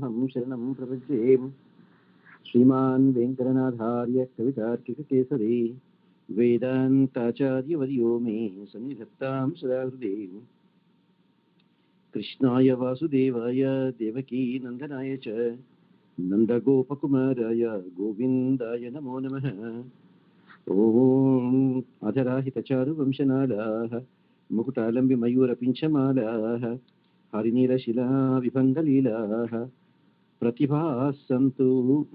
शरणं प्रपद्ये श्रीमान् वेङ्कटनाथार्य कवितार्किककेसरी वेदान्ताचार्यवर्यो मे सन्निधत्तां सदा हृदि कृष्णाय वासुदेवाय देवकी नन्दनाय च नन्दगोपकुमाराय गोविन्दाय नमो नमः। ॐ अधराहितचारुवंशनालाः मुकुटालम्बिमयूरपिञ्चमालाः हरिनीलशिलाविभङ्गलीलाः प्रतिभासन्तु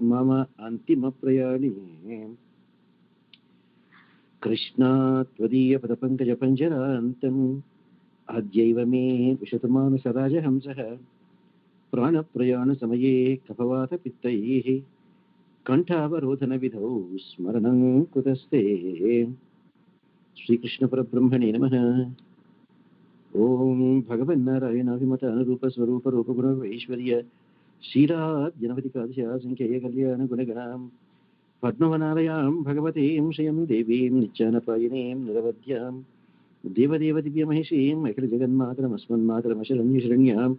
मम अन्तिमप्रयाणे कृष्णा त्वदीयपदपङ्कजपञ्जरान्तम् अद्यैव मे विशतु मानसराजहंसः प्राणप्रयाणसमये कफवातपित्तैः कण्ठावरोधनविधौ स्मरणं कुतस्ते। श्रीकृष्णपरब्रह्मणे नमः। ओम भगवन्नारायणाभिमत अनुरूपस्वरूप रूपगुणैश्वर्य श्रीराजनपतिकादशासङ्ख्यय कल्याणगुणगणां पद्मवनालयां भगवतीं श्रियं देवीं नित्यानपायिनीं निरवध्यां देवदेव दिव्यमहिषीम् अखिलजगन्मातरमस्मन्मातरमशरण्यशरण्याम्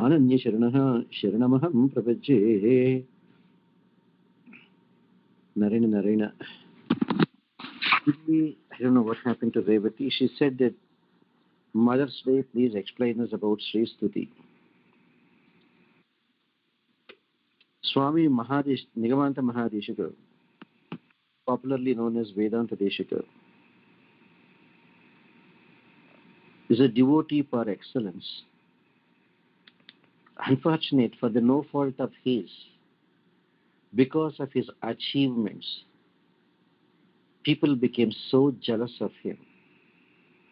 अनन्यशरणः शरणमहं प्रपद्ये। Narayana. I don't know what happened to Revati. She said that Mother's Day, please explain us about Sri Stuti. Swami Nigamanta Mahadeshika, popularly known as Vedanta Deshika, is a devotee par excellence. Unfortunate for the no fault of his, because of his achievements, people became so jealous of him.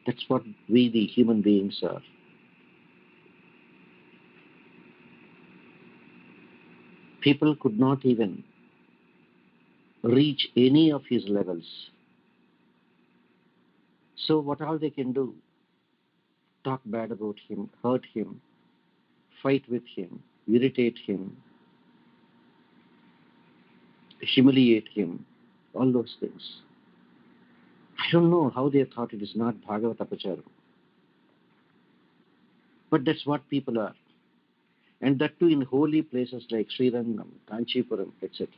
That's what we, the human beings, are. People could not even reach any of his levels. So what all they can do? Talk bad about him, hurt him, fight with him, irritate him, humiliate him, all those things. I don't know how they thought it is not Bhagavata Apacharam. But that's what people are. And that too in holy places like Srirangam, Kanchipuram, etc.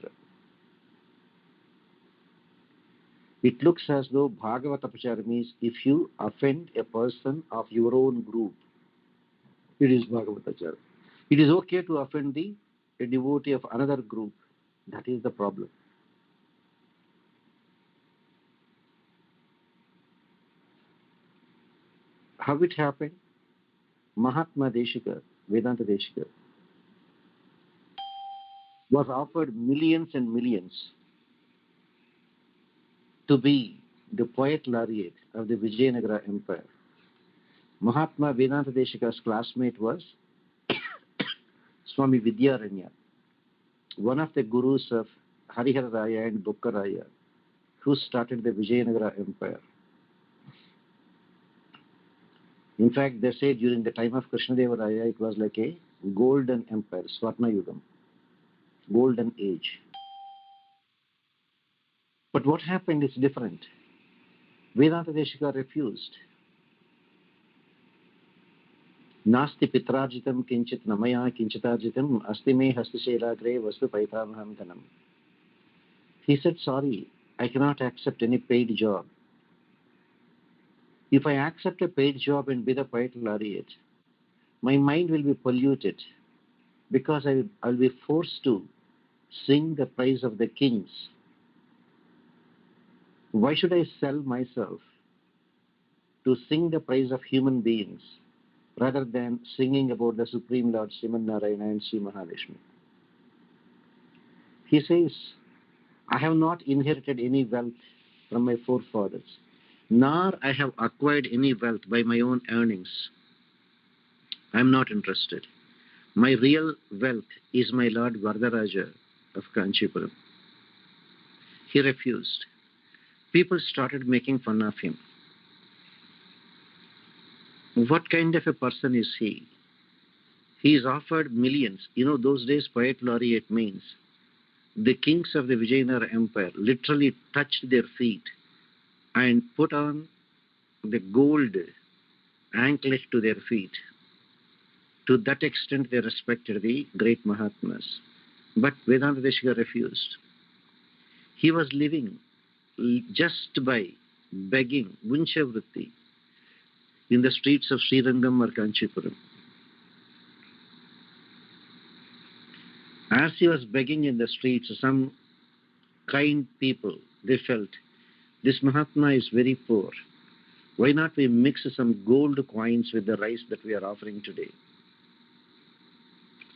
It looks as though Bhagavata Apacharam is if you offend a person of your own group, it is Bhagavata Apacharam. It is okay to offend a devotee of another group. That is the problem. How it happened? Mahatma Deshika, Vedanta Deshika, was offered millions and millions to be the poet laureate of the Vijayanagara Empire. Mahatma Vedanta Deshika's classmate was Swami Vidyaranya, one of the gurus of Harihara Raya and Bukka Raya, who started the Vijayanagara Empire. In fact, they say during the time of Krishnadeva Raya, it was like a golden empire, Swarna Yugam, golden age. But what happened is different. Vedanta Deshika refused. Nasti pitrajitam kinchit namaya kinchitajitam asti me hastishelagre vastu paitamaham dhanam. He said, sorry, I cannot accept any paid job. If I accept a paid job and be the poet laureate, my mind will be polluted because I'll be forced to sing the praise of the kings. Why should I sell myself to sing the praise of human beings rather than singing about the Supreme Lord Sriman Narayana and Sri Mahavishnu? He says, I have not inherited any wealth from my forefathers, nor I have acquired any wealth by my own earnings. I am not interested. My real wealth is my Lord Vardaraja of Kanchipuram. He refused. People started making fun of him. What kind of a person is he? He is offered millions. You know, those days poet laureate means the kings of the Vijayanagara Empire literally touched their feet and put on the gold anklet to their feet To that extent, they respected the great Mahatmas. But Vedanta Deshika refused. He was living just by begging Vunchavritti in the streets of Srirangam or Kanchipuram. As he was begging in the streets, some kind people, they felt, this Mahatma is very poor. Why not we mix some gold coins with the rice that we are offering today?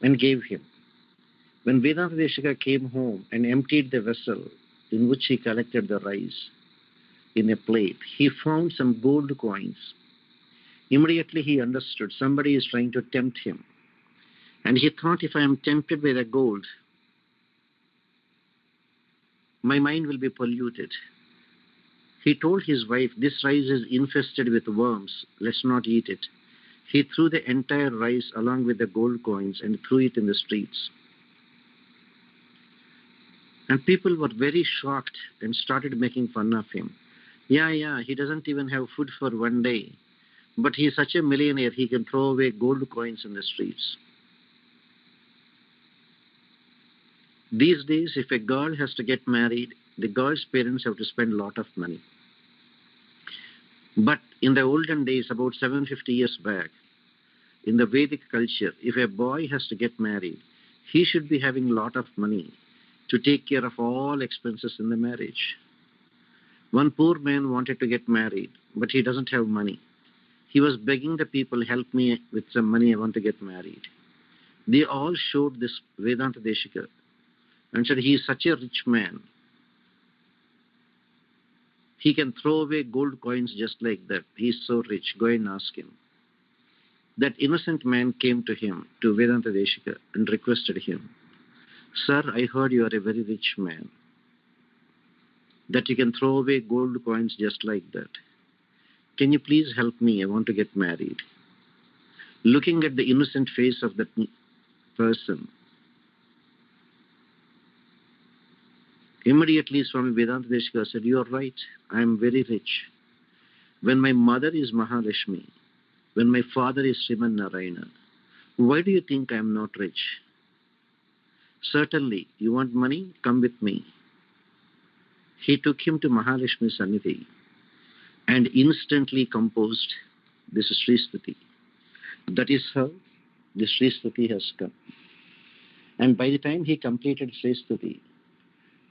And gave him. When Vedanta Deshika came home and emptied the vessel in which he collected the rice in a plate, he found some gold coins. Immediately he understood somebody is trying to tempt him. And he thought, if I am tempted by the gold, my mind will be polluted. He told his wife, this rice is infested with worms, let's not eat it. He threw the entire rice along with the gold coins and threw it in the streets. And people were very shocked and started making fun of him. Yeah, he doesn't even have food for one day. But he is such a millionaire, he can throw away gold coins in the streets. These days, if a girl has to get married, the girl's parents have to spend a lot of money. But in the olden days, about 750 years back, in the Vedic culture, if a boy has to get married, he should be having a lot of money to take care of all expenses in the marriage. One poor man wanted to get married, but he doesn't have money. He was begging the people, help me with some money, I want to get married. They all showed this Vedanta Deshika and said, he is such a rich man. He can throw away gold coins just like that. He is so rich. Go and ask him. That innocent man came to him, to Vedanta Deshika, and requested him, sir, I heard you are a very rich man, that you can throw away gold coins just like that. Can you please help me? I want to get married. Looking at the innocent face of that person, immediately Swami Vedanta Deshika said, you are right, I am very rich. When my mother is Mahalakshmi, when my father is Sriman Narayana, why do you think I am not rich? Certainly, you want money? Come with me. He took him to Mahalakshmi Sannidhi and instantly composed this Sri Stuti. That is how the Sri Stuti has come. And by the time he completed Sri Stuti,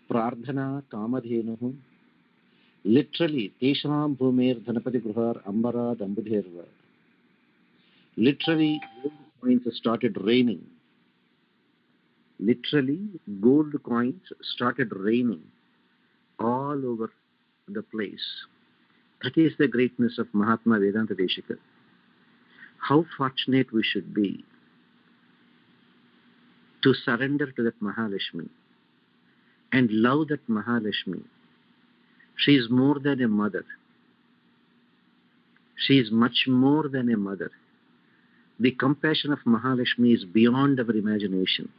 Prardhana Kamadhenuhu, literally, Tesham Bhumir Dhanapati Gruhar Ambara Dambudherva. Literally, gold coins started raining. Literally, gold coins started raining all over the place. That is the greatness of Mahatma Vedanta Deshika. How fortunate we should be to surrender to that Mahalakshmi and love that Mahalakshmi. She is more than a mother. She is much more than a mother. The compassion of Mahalakshmi is beyond our imagination.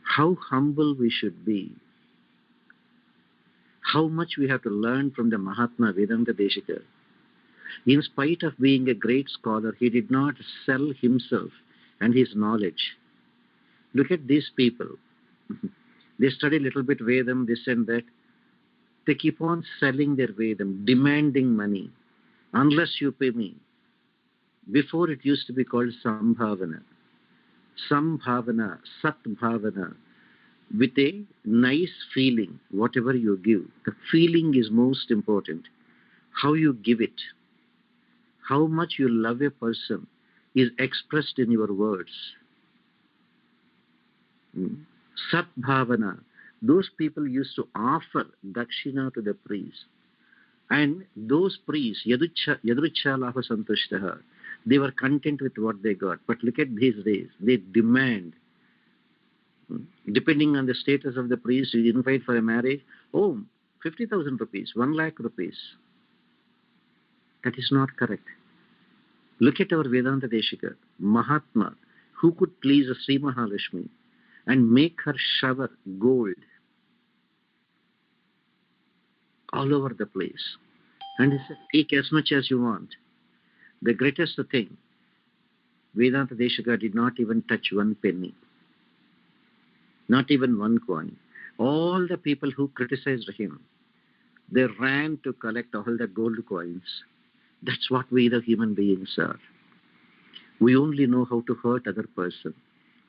How humble we should be. How much we have to learn from the Mahatma Vedanta Deshika. In spite of being a great scholar, he did not sell himself and his knowledge. Look at these people. They study a little bit Vedam, this and that. They keep on selling their Vedam, demanding money. Unless you pay me. Before it used to be called Sambhavana. Sambhavana, Satbhavana. With a nice feeling, whatever you give. The feeling is most important. How you give it. How much you love a person is expressed in your words. Satbhavana. Those people used to offer dakshina to the priest. And those priests, yadrucha laha santushtaha, they were content with what they got. But look at these days, they demand. Depending on the status of the priest, you invite for a marriage, 50,000 rupees, 1 lakh rupees. That is not correct. Look at our Vedanta Deshika, Mahatma, who could please a Sri Mahalakshmi and make her shower gold all over the place. And he said, take as much as you want. The greatest thing, Vedanta Deshika did not even touch one penny, not even one coin. All the people who criticized him, they ran to collect all the gold coins. That's what we the human beings are. We only know how to hurt other person.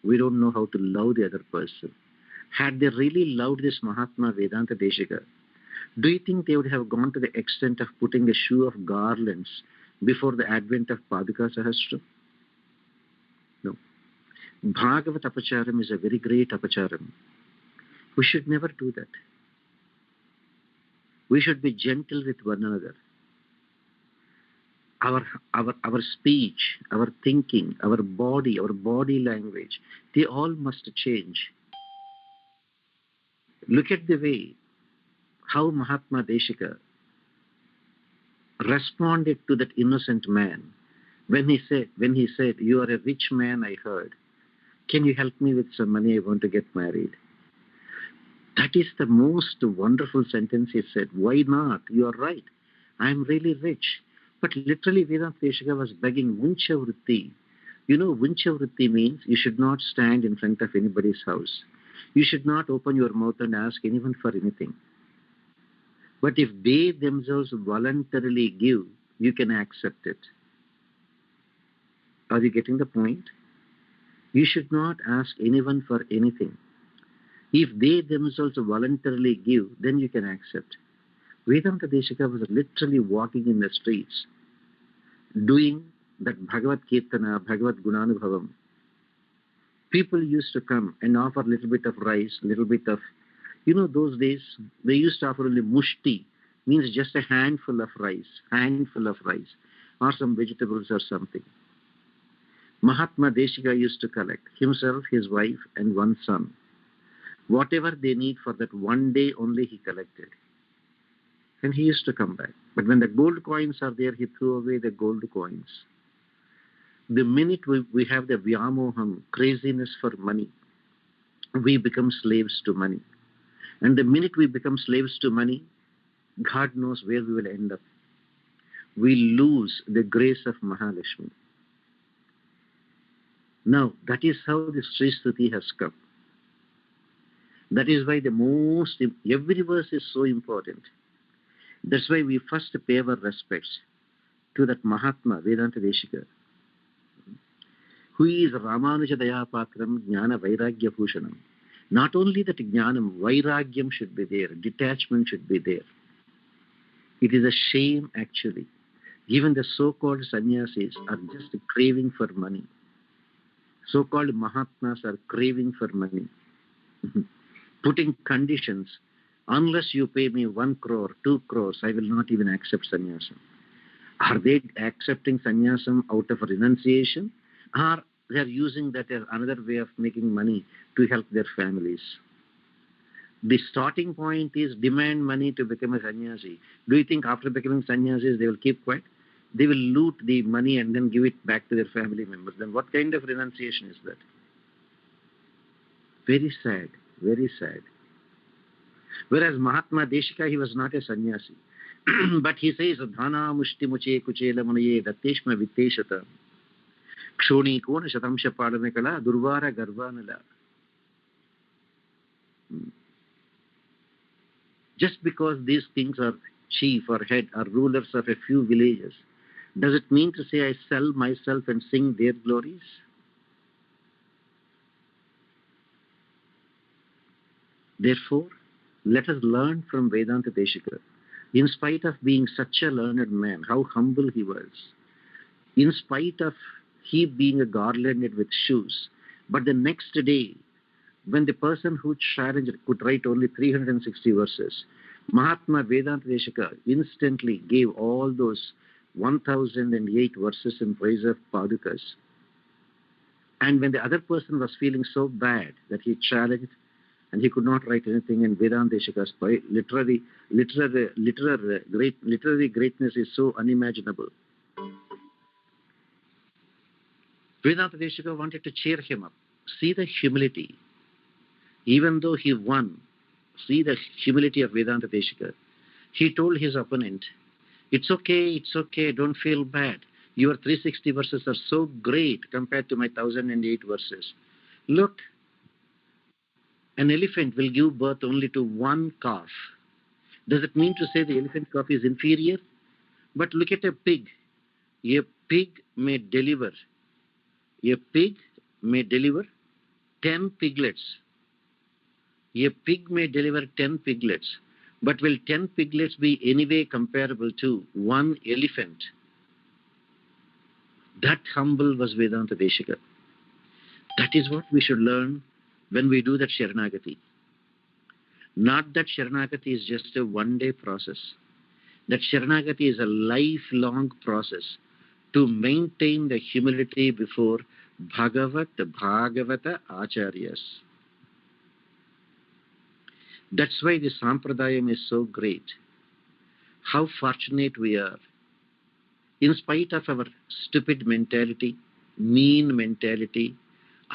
We don't know how to love the other person. Had they really loved this Mahatma Vedanta Deshika, do you think they would have gone to the extent of putting a shoe of garlands before the advent of Paduka Sahasra? No. Bhagavat Apacharam is a very great Apacharam. We should never do that. We should be gentle with one another. Our speech, our thinking, our body language, they all must change. Look at the way how Mahatma Deshika responded to that innocent man when he said, "You are a rich man, I heard. Can you help me with some money? I want to get married." That is the most wonderful sentence he said. Why not? You are right. I am really rich. But literally Vedanta Deshika was begging Vuncha Vritti. You know, Vuncha Vritti means you should not stand in front of anybody's house. You should not open your mouth and ask anyone for anything. But if they themselves voluntarily give, you can accept it. Are you getting the point? You should not ask anyone for anything. If they themselves voluntarily give, then you can accept. Vedanta Deshika was literally walking in the streets, doing that Bhagavad Kirtana, Bhagavad Gunanubhavam. People used to come and offer a little bit of rice, little bit of, those days, they used to offer only mushti, means just a handful of rice, or some vegetables or something. Mahatma Deshika used to collect himself, his wife, and one son. Whatever they need for that one day only he collected. And he used to come back. But when the gold coins are there, he threw away the gold coins. The minute we have the vyamoham, craziness for money, we become slaves to money. And the minute we become slaves to money, God knows where we will end up. We lose the grace of Mahalakshmi. Now, that is how the Sri Stuti has come. That is why every verse is so important. That's why we first pay our respects to that Mahatma Vedanta Deshika, who is Ramanuja Dayapatram Jnana Vairagya Bhushanam. Not only that Jnanam, Vairagyam should be there, detachment should be there. It is a shame actually. Even the so-called sannyasis are just craving for money. So-called Mahatmas are craving for money. Putting conditions. Unless you pay me 1 crore, 2 crores, I will not even accept sannyasam. Are they accepting sannyasam out of renunciation? Or they are using that as another way of making money to help their families? The starting point is demand money to become a sannyasi. Do you think after becoming sannyasis they will keep quiet? They will loot the money and then give it back to their family members. Then what kind of renunciation is that? Very sad, very sad. Whereas Mahatma Deshika, he was not a sannyasi. But he says, Dhana mushti muche kuchela munaye datteshma vitteshata kshoni kona shatamsha padamekala durvara garvanala. Just because these kings are chief or head or rulers of a few villages, does it mean to say I sell myself and sing their glories? Therefore, let us learn from Vedanta Deshika. In spite of being such a learned man, how humble he was. In spite of he being garlanded with shoes. But the next day, when the person who challenged could write only 360 verses, Mahatma Vedanta Deshika instantly gave all those 1008 verses in praise of Padukas. And when the other person was feeling so bad that he challenged and he could not write anything, and Vedanta Deshika's literary greatness is so unimaginable. Vedanta Deshika wanted to cheer him up. See the humility. Even though he won, see the humility of Vedanta Deshika. He told his opponent, it's okay, don't feel bad. Your 360 verses are so great compared to my 1008 verses. Look, an elephant will give birth only to one calf. Does it mean to say the elephant calf is inferior? But look at a pig. A pig may deliver. A pig may deliver 10 piglets. A pig may deliver 10 piglets. But will 10 piglets be anyway comparable to one elephant? That humble was Vedanta Deshika. That is what we should learn when we do that Sharanagati. Not that Sharanagati is just a one-day process. That Sharanagati is a lifelong process to maintain the humility before Bhagavata Acharyas. That's why the Sampradayam is so great. How fortunate we are. In spite of our stupid mentality, mean mentality,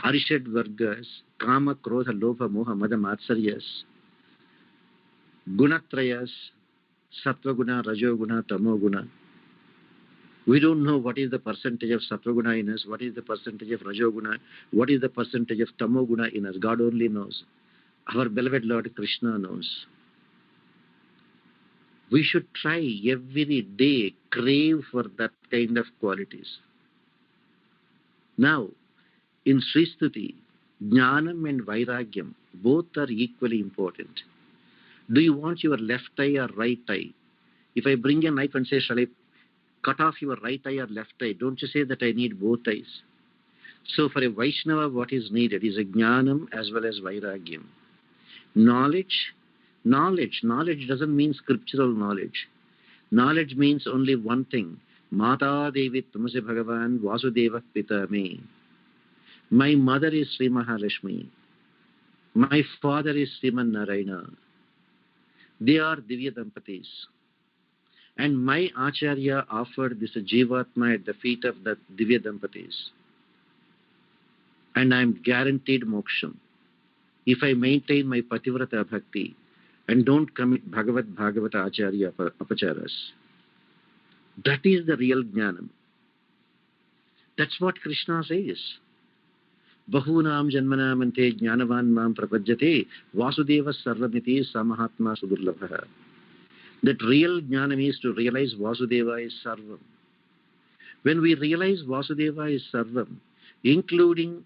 Arishad Vargas, Kama, Krodha, Lobha, Moha, Mada, Matsaryas, Gunatrayas, Sattva-guna, Rajo-guna, Tamo-guna. We don't know what is the percentage of Sattva-guna in us, what is the percentage of Rajo-guna, what is the percentage of Tamo-guna in us. God only knows. Our beloved Lord Krishna knows. We should try every day, crave for that kind of qualities. Now, in Sri Stuti, Jnanam and Vairagyam, both are equally important. Do you want your left eye or right eye? If I bring a knife and say, shall I cut off your right eye or left eye? Don't you say that I need both eyes? So for a Vaishnava, what is needed is a Jnanam as well as Vairagyam. Knowledge doesn't mean scriptural knowledge. Knowledge means only one thing. Mata Devi Tamase Bhagavan Vasudeva Pita Me. My mother is Sri Mahalakshmi. My father is Sriman Narayana. They are Divya Dampatis. And my Acharya offered this Jivatma at the feet of the Divya Dampatis. And I am guaranteed moksham if I maintain my Pativrata Bhakti and don't commit Bhagavata Acharya Apacharas. That is the real Jnanam. That's what Krishna says. Bahunam Janmanam Ante Jnanavan Mam Prapajyate Vasudeva Sarvamiti Samahatma Sudurlabha. That real Jnanam is to realize Vasudeva is Sarvam. When we realize Vasudeva is Sarvam, including,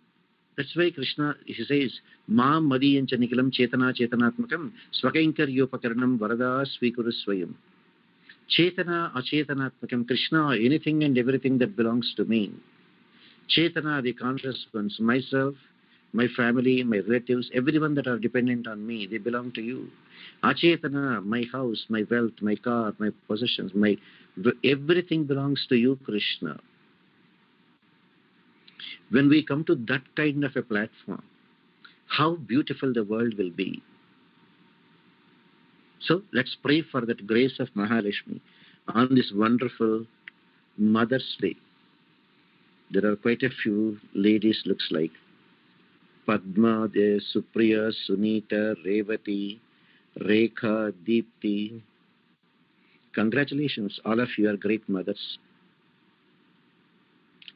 that's why Krishna, he says, Mam Madiyancha Nikilam Chetana Chetanatmakam Swakainkar Yopakaranam Varada Swikuru Swayam. Chetana Achetanatmakam, Krishna, anything and everything that belongs to me. Chetana, the conscious ones, myself, my family, my relatives, everyone that are dependent on me, they belong to you. Achetana, my house, my wealth, my car, my possessions, everything belongs to you, Krishna. When we come to that kind of a platform, how beautiful the world will be. So let's pray for that grace of Mahalakshmi on this wonderful Mother's Day. There are quite a few ladies, looks like. Padma, Supriya, Sunita, Revati, Rekha, Deepti. Congratulations, all of you are great mothers.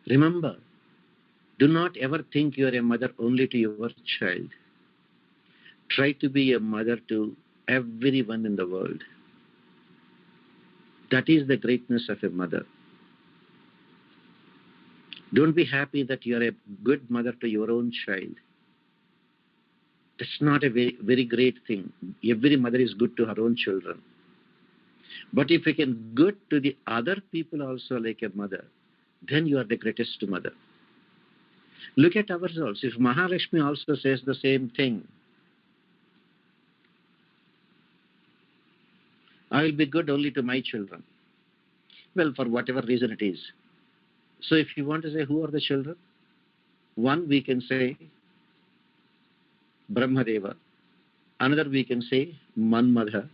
Remember, do not ever think you are a mother only to your child. Try to be a mother to everyone in the world. That is the greatness of a mother. Don't be happy that you are a good mother to your own child. That's not a very, very great thing. Every mother is good to her own children. But if you can good to the other people also like a mother, then you are the greatest mother. Look at ourselves. If Mahalakshmi also says the same thing, I will be good only to my children. Well, for whatever reason it is. So if you want to say who are the children, one we can say Brahmadeva, another we can say Manmadha.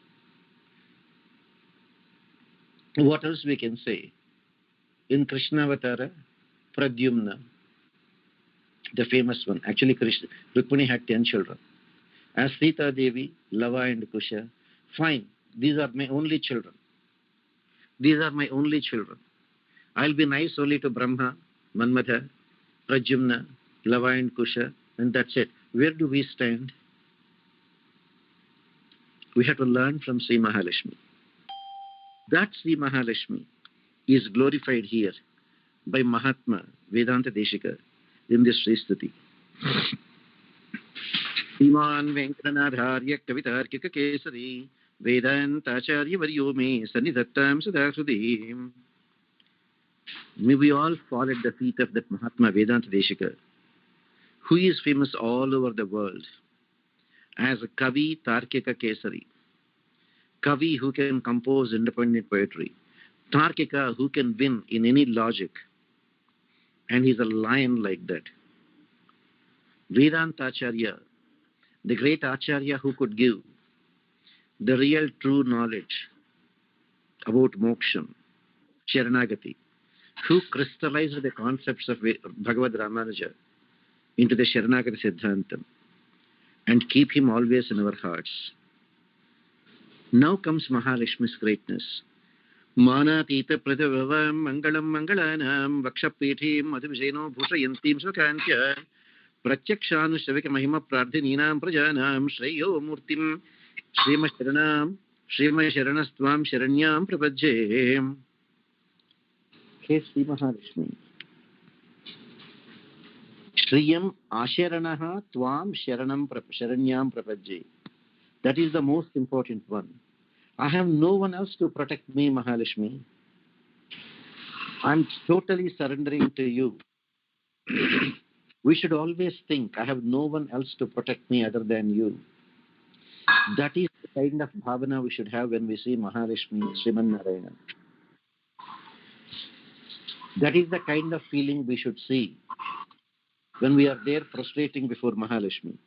What else we can say? In Krishnavatara, Pradyumna, the famous one. Actually, Rukmini had 10 children. As Sita Devi, Lava and Kusha, fine, these are my only children. These are my only children. I'll be nice only to Brahma, Manmatha, Pradyumna, Lava and Kusha, and that's it. Where do we stand? We have to learn from Sri Mahalakshmi. That Sri Mahalakshmi is glorified here by Mahatma Vedanta Deshika in this Sri Stuti. Sriman Venkatanadharya Kavitarkika Kesari Vedantacharya Varyo Me Sanidhattam Sadahrudim. May we all fall at the feet of that Mahatma Vedanta Deshika, who is famous all over the world as a Kavi Tarkika Kesari. Kavi who can compose independent poetry. Tarkika who can win in any logic. And he's a lion like that. Vedantacharya, the great Acharya who could give the real true knowledge about moksha, Sharanagati, who crystallized the concepts of Bhagavad Ramanuja into the Sharanagati Siddhantam and keep him always in our hearts. Now comes Mahalakshmi's greatness. Manatita pratavavam mangalam mangalanam vakshapithim madhuvijeno bhushayantim svakantya pratyakshanu mahima prardhininam prajanam shreyo murtim Shrima Sharanastvam Sharanyam Prabhajye. Hey Sri Mahalakshmi. Shriyam Asharanaha Tvam Sharanyam Prabhajye. That is the most important one. I have no one else to protect me, Mahalakshmi. I'm totally surrendering to you. We should always think, I have no one else to protect me other than you. That is the kind of bhavana we should have when we see Mahalakshmi, Sriman Narayana. That is the kind of feeling we should see when we are there prostrating before Mahalakshmi.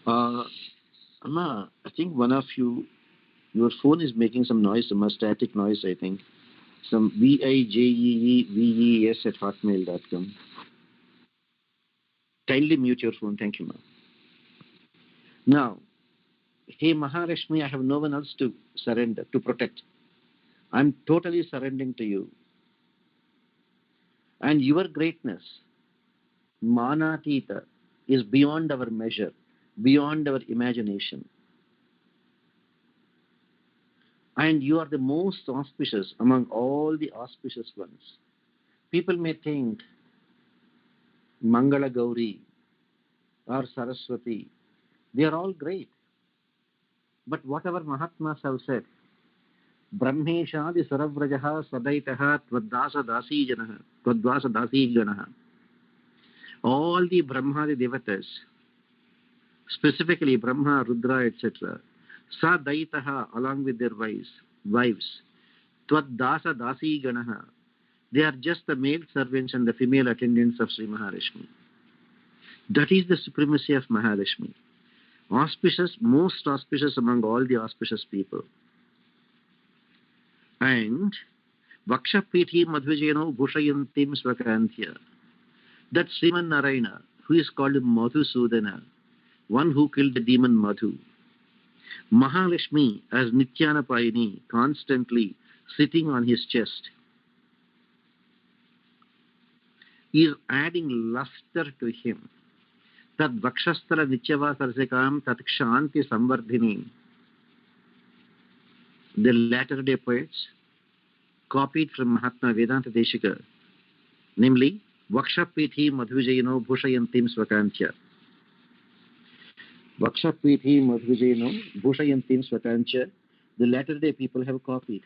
Amma, I think one of you, your phone is making some noise, some static noise, I think. Some vijeeves@hotmail.com. Kindly mute your phone. Thank you, ma'am. Now, hey Mahalakshmi, I have no one else to surrender, to protect. I'm totally surrendering to you. And your greatness, Manatita, is beyond our measure, beyond our imagination. And you are the most auspicious among all the auspicious ones. People may think Mangala Gauri or Saraswati, they are all great. But whatever Mahatmas have said, Brahmeshadi Saravrajaha Sadaitaha Tvaddasa Dasi Janaha, Tvaddasa Dasi Ganaha. All the Brahmadi Devatas, specifically Brahma, Rudra, etc., Sadaitaha along with their wives, Tvaddasa Dasi Ganaha. They are just the male servants and the female attendants of Sri Mahalakshmi. That is the supremacy of Mahalakshmi. Auspicious, most auspicious among all the auspicious people. And Vakshapiti Madhvijeno Bhushayantim Svakantya. That Sriman Narayana, who is called Madhusudana, one who killed the demon Madhu. Mahalakshmi as Nityanapayini, constantly sitting on his chest, is adding luster to him. Tad Vakshastala Nityavasarsakam Tat Kshanti Samvardhini. The latter day poets copied from Mahatma Vedanta Deshika, namely Vakshapiti Madhvijayano Bhushayantim Svakantya. Vakshapiti Madhvijayano Bhushayantim Svakantya. The latter day people have copied,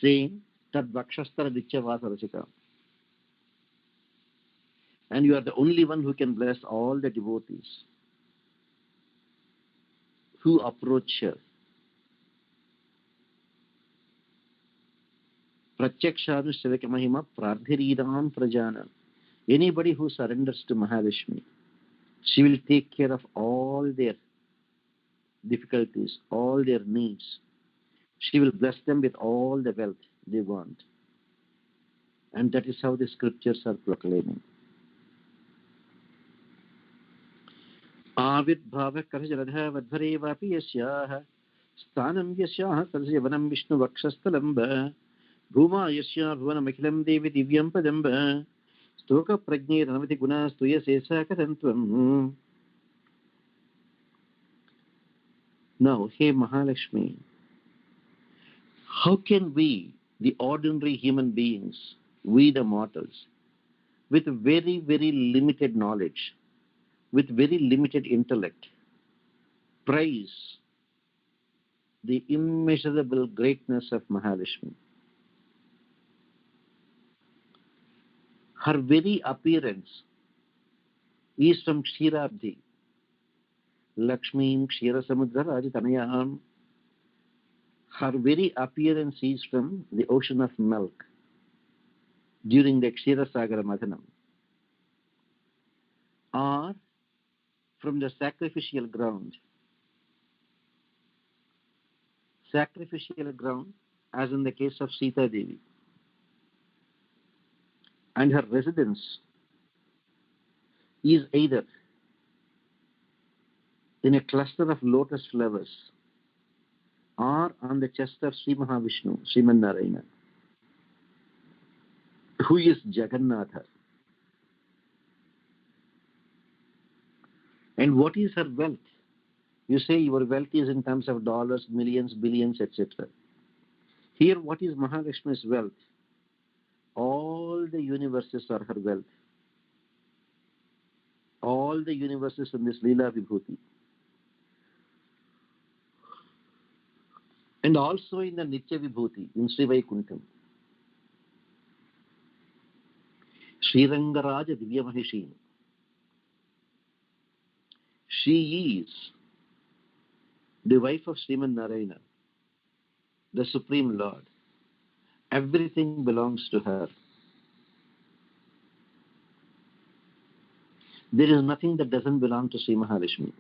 saying Tad Vakshastala Nityavasarsakam. And you are the only one who can bless all the devotees who approach her. Pratyakshanu Shivaka Mahima Prardhiridam Prajana. Anybody who surrenders to Mahalakshmi, she will take care of all their difficulties, all their needs. She will bless them with all the wealth they want. And that is how the scriptures are proclaiming. Avirbhava Karjaradha Vadhare Vapi Yasyaha Sthanam Yasyaha Karjavanam Vishnu Vakshastalamba Bhuma Yashya Bhuvanamikhilam Devi Divyam Padamba Stoka Prajne Ranavati Guna Stuya Sesa Katantvam. Now, hey Mahalakshmi, how can we, the ordinary human beings, we the mortals, with very, very limited knowledge, with very limited intellect, praise the immeasurable greatness of Mahalakshmi? Her very appearance is from Kshirabdi, Lakshmi Kshirasamudra. Her very appearance is from the ocean of milk during the Kshirasagara Madhanam, or from the sacrificial ground. Sacrificial ground, as in the case of Sita Devi. And her residence is either in a cluster of lotus flowers or on the chest of Sri Mahavishnu, Sriman Narayana, who is Jagannatha. And what is her wealth? You say your wealth is in terms of dollars, millions, billions, etc. Here, what is Mahalakshmi's wealth? All the universes are her wealth. All the universes in this Leela Vibhuti. And also in the Nitya Vibhuti, in Sri Vaikuntham. Sri Rangaraja Divya Mahishi. She is the wife of Sriman Narayana, the Supreme Lord. Everything belongs to her. There is nothing that doesn't belong to Sri Mahalakshmi.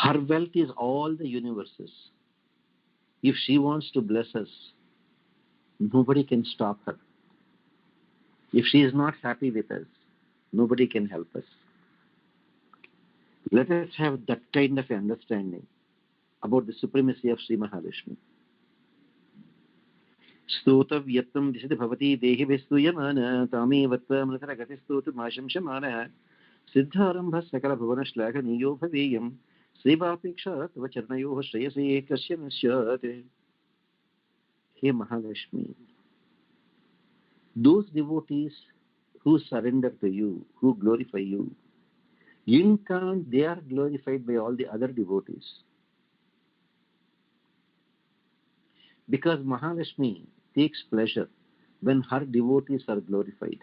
Her wealth is all the universes. If she wants to bless us, nobody can stop her. If she is not happy with us, nobody can help us. Let us have that kind of understanding about the supremacy of Sri Mahalakshmi. स्तोतव्यत्तं दिशति भवती देहिभिस्तूयमाना तामेवत्त्वमृतरगतिस्तोतुमाशंशमानः सिद्धारम्भः सकलभुवनश्लाघनीयो भवेयं श्रीवापेक्षा तव चरणयोः श्रेयसे कस्य न स्यात्. Hey Mahalakshmi, those devotees who surrender to you, who glorify you, in turn they are glorified by all the other devotees. Because Mahalakshmi takes pleasure when her devotees are glorified.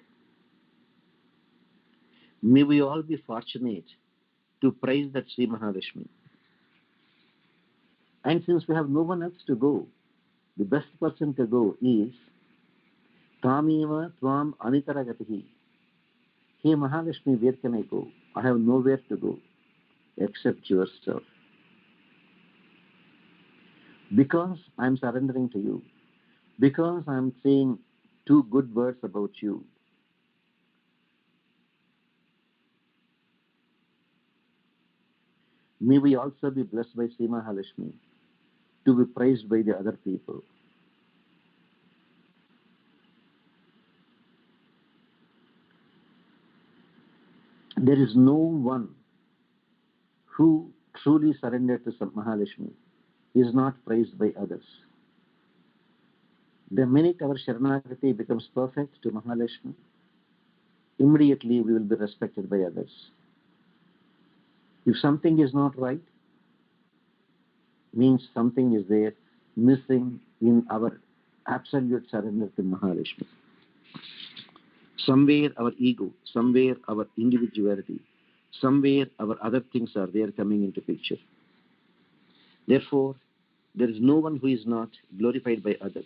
May we all be fortunate to praise that Sri Mahalakshmi. And since we have no one else to go, the best person to go is Tameva Tvam Anitaragatihi. Hey Mahalakshmi, where can I go? I have nowhere to go except yourself. Because I am surrendering to you, because I am saying two good words about you, may we also be blessed by Sri Mahalakshmi to be praised by the other people. There is no one who truly surrendered to Mahalakshmi is not praised by others. The minute our Sharanagati becomes perfect to Mahalakshmi, immediately we will be respected by others. If something is not right, means something is there missing in our absolute surrender to Mahalakshmi. Somewhere our ego, somewhere our individuality, somewhere our other things are there coming into picture. Therefore, there is no one who is not glorified by others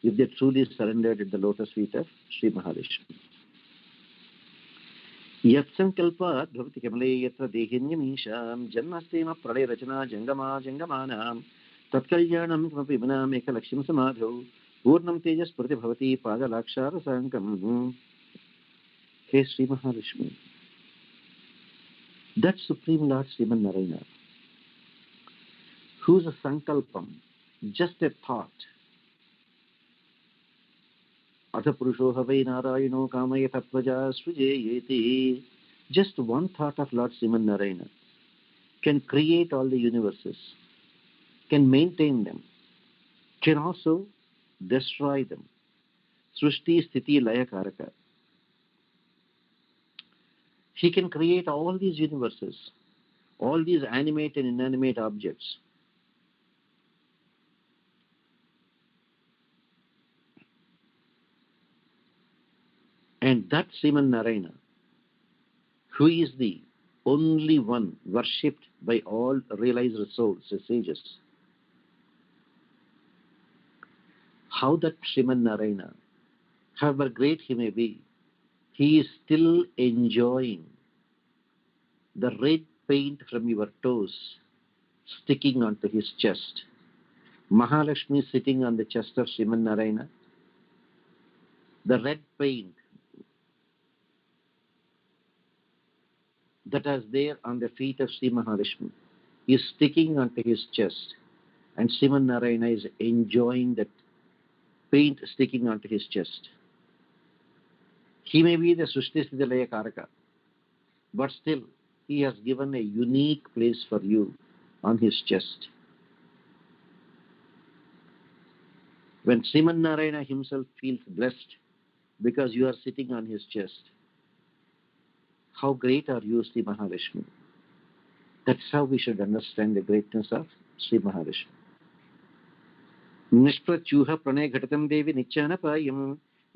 if they truly surrendered at the lotus feet of Sri Mahalakshmi. Yatsankalpat bhavati kamale yatra dehinyamisham janmastema pralaya rachana jangama tatkalyanam kamapi manam ekalaksham samadho purnam tejas prati bhavati padalakshara sankam. Hey Sri Mahalakshmi, that Supreme Lord Sriman Narayana, whose sankalpam, Just a thought. Atha purusho havai narayano kamaya tatvaja sujayeti. Just one thought of Lord Sriman Narayana can create all the universes, can maintain them, can also destroy them. Srishti Sthiti Laya Karaka. He can create all these universes, all these animate and inanimate objects. And that Sriman Narayana, who is the only one worshipped by all realized souls, the sages, how that Sriman Narayana, however great he may be, he is still enjoying the red paint from your toes sticking onto his chest. Mahalakshmi sitting on the chest of Sriman Narayana, the red paint that is there on the feet of Sri Mahalakshmi is sticking onto his chest, and Sriman Narayana is enjoying that paint sticking onto his chest. He may be the Srishti Sthiti Laya Karaka, but still he has given a unique place for you on his chest. When Sriman Narayana himself feels blessed because you are sitting on his chest, how great are you, Sri Mahalakshmi? That's how we should understand the greatness of Sri Mahalakshmi. निष्प्रच्यूह Pranay घटितं देवी नित्यानपायं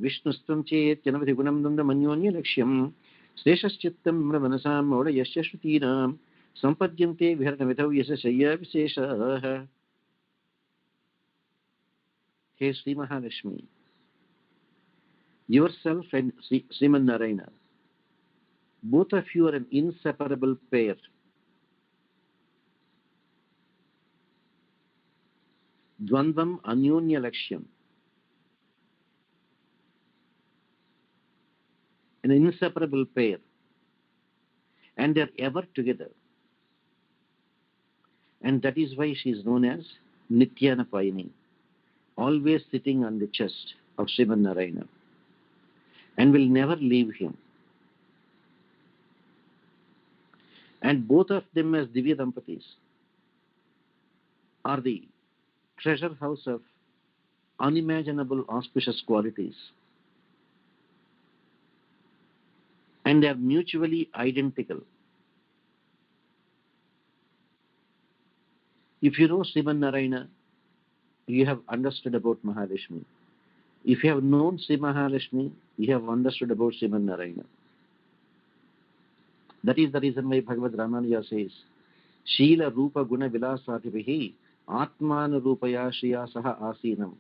विष्णुस्त्वं चेत् जनवधिगुणं नन्दमन्योन्यलक्ष्यं श्रेष्ठश्चित्तं मनसां मौढयश्च श्रुतीनां सम्पद्यन्ते विहरणविधौ यशशय्याविशेषाः. Hey Sri Mahalakshmi, yourself and Sriman Narayana, both of you are an inseparable pair. Dvandvam Anyonya Lakshyam, an inseparable pair, and they're ever together. And that is why she is known as Nityanapayini, always sitting on the chest of Sriman Narayana, and will never leave him. And both of them as Divya Dampatis are the treasure house of unimaginable auspicious qualities. And they are mutually identical. If you know Sriman Narayana, you have understood about Mahalakshmi. If you have known Sri Mahalakshmi, you have understood about Sriman Narayana. That is the reason why Bhagavad Ramanuja says, Sheela Rupa Guna Vilasativihi Atmana Rupaya Shriya Saha Asinam.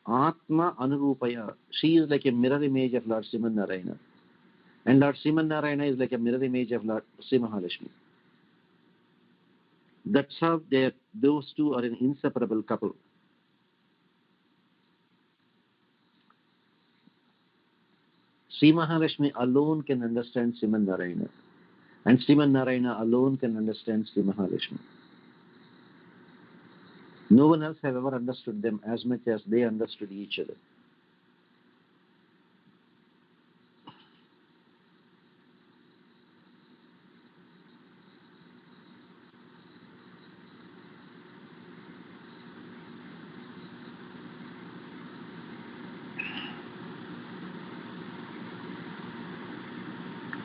Atma Anurupaya. She is like a mirror image of Lord Sriman Narayana. And Lord Sriman Narayana is like a mirror image of Lord Sri Mahalakshmi. That's how those two are an inseparable couple. Sri Mahalakshmi alone can understand Sriman Narayana. And Sriman Narayana alone can understand Sri Mahalakshmi. No one else have ever understood them as much as they understood each other.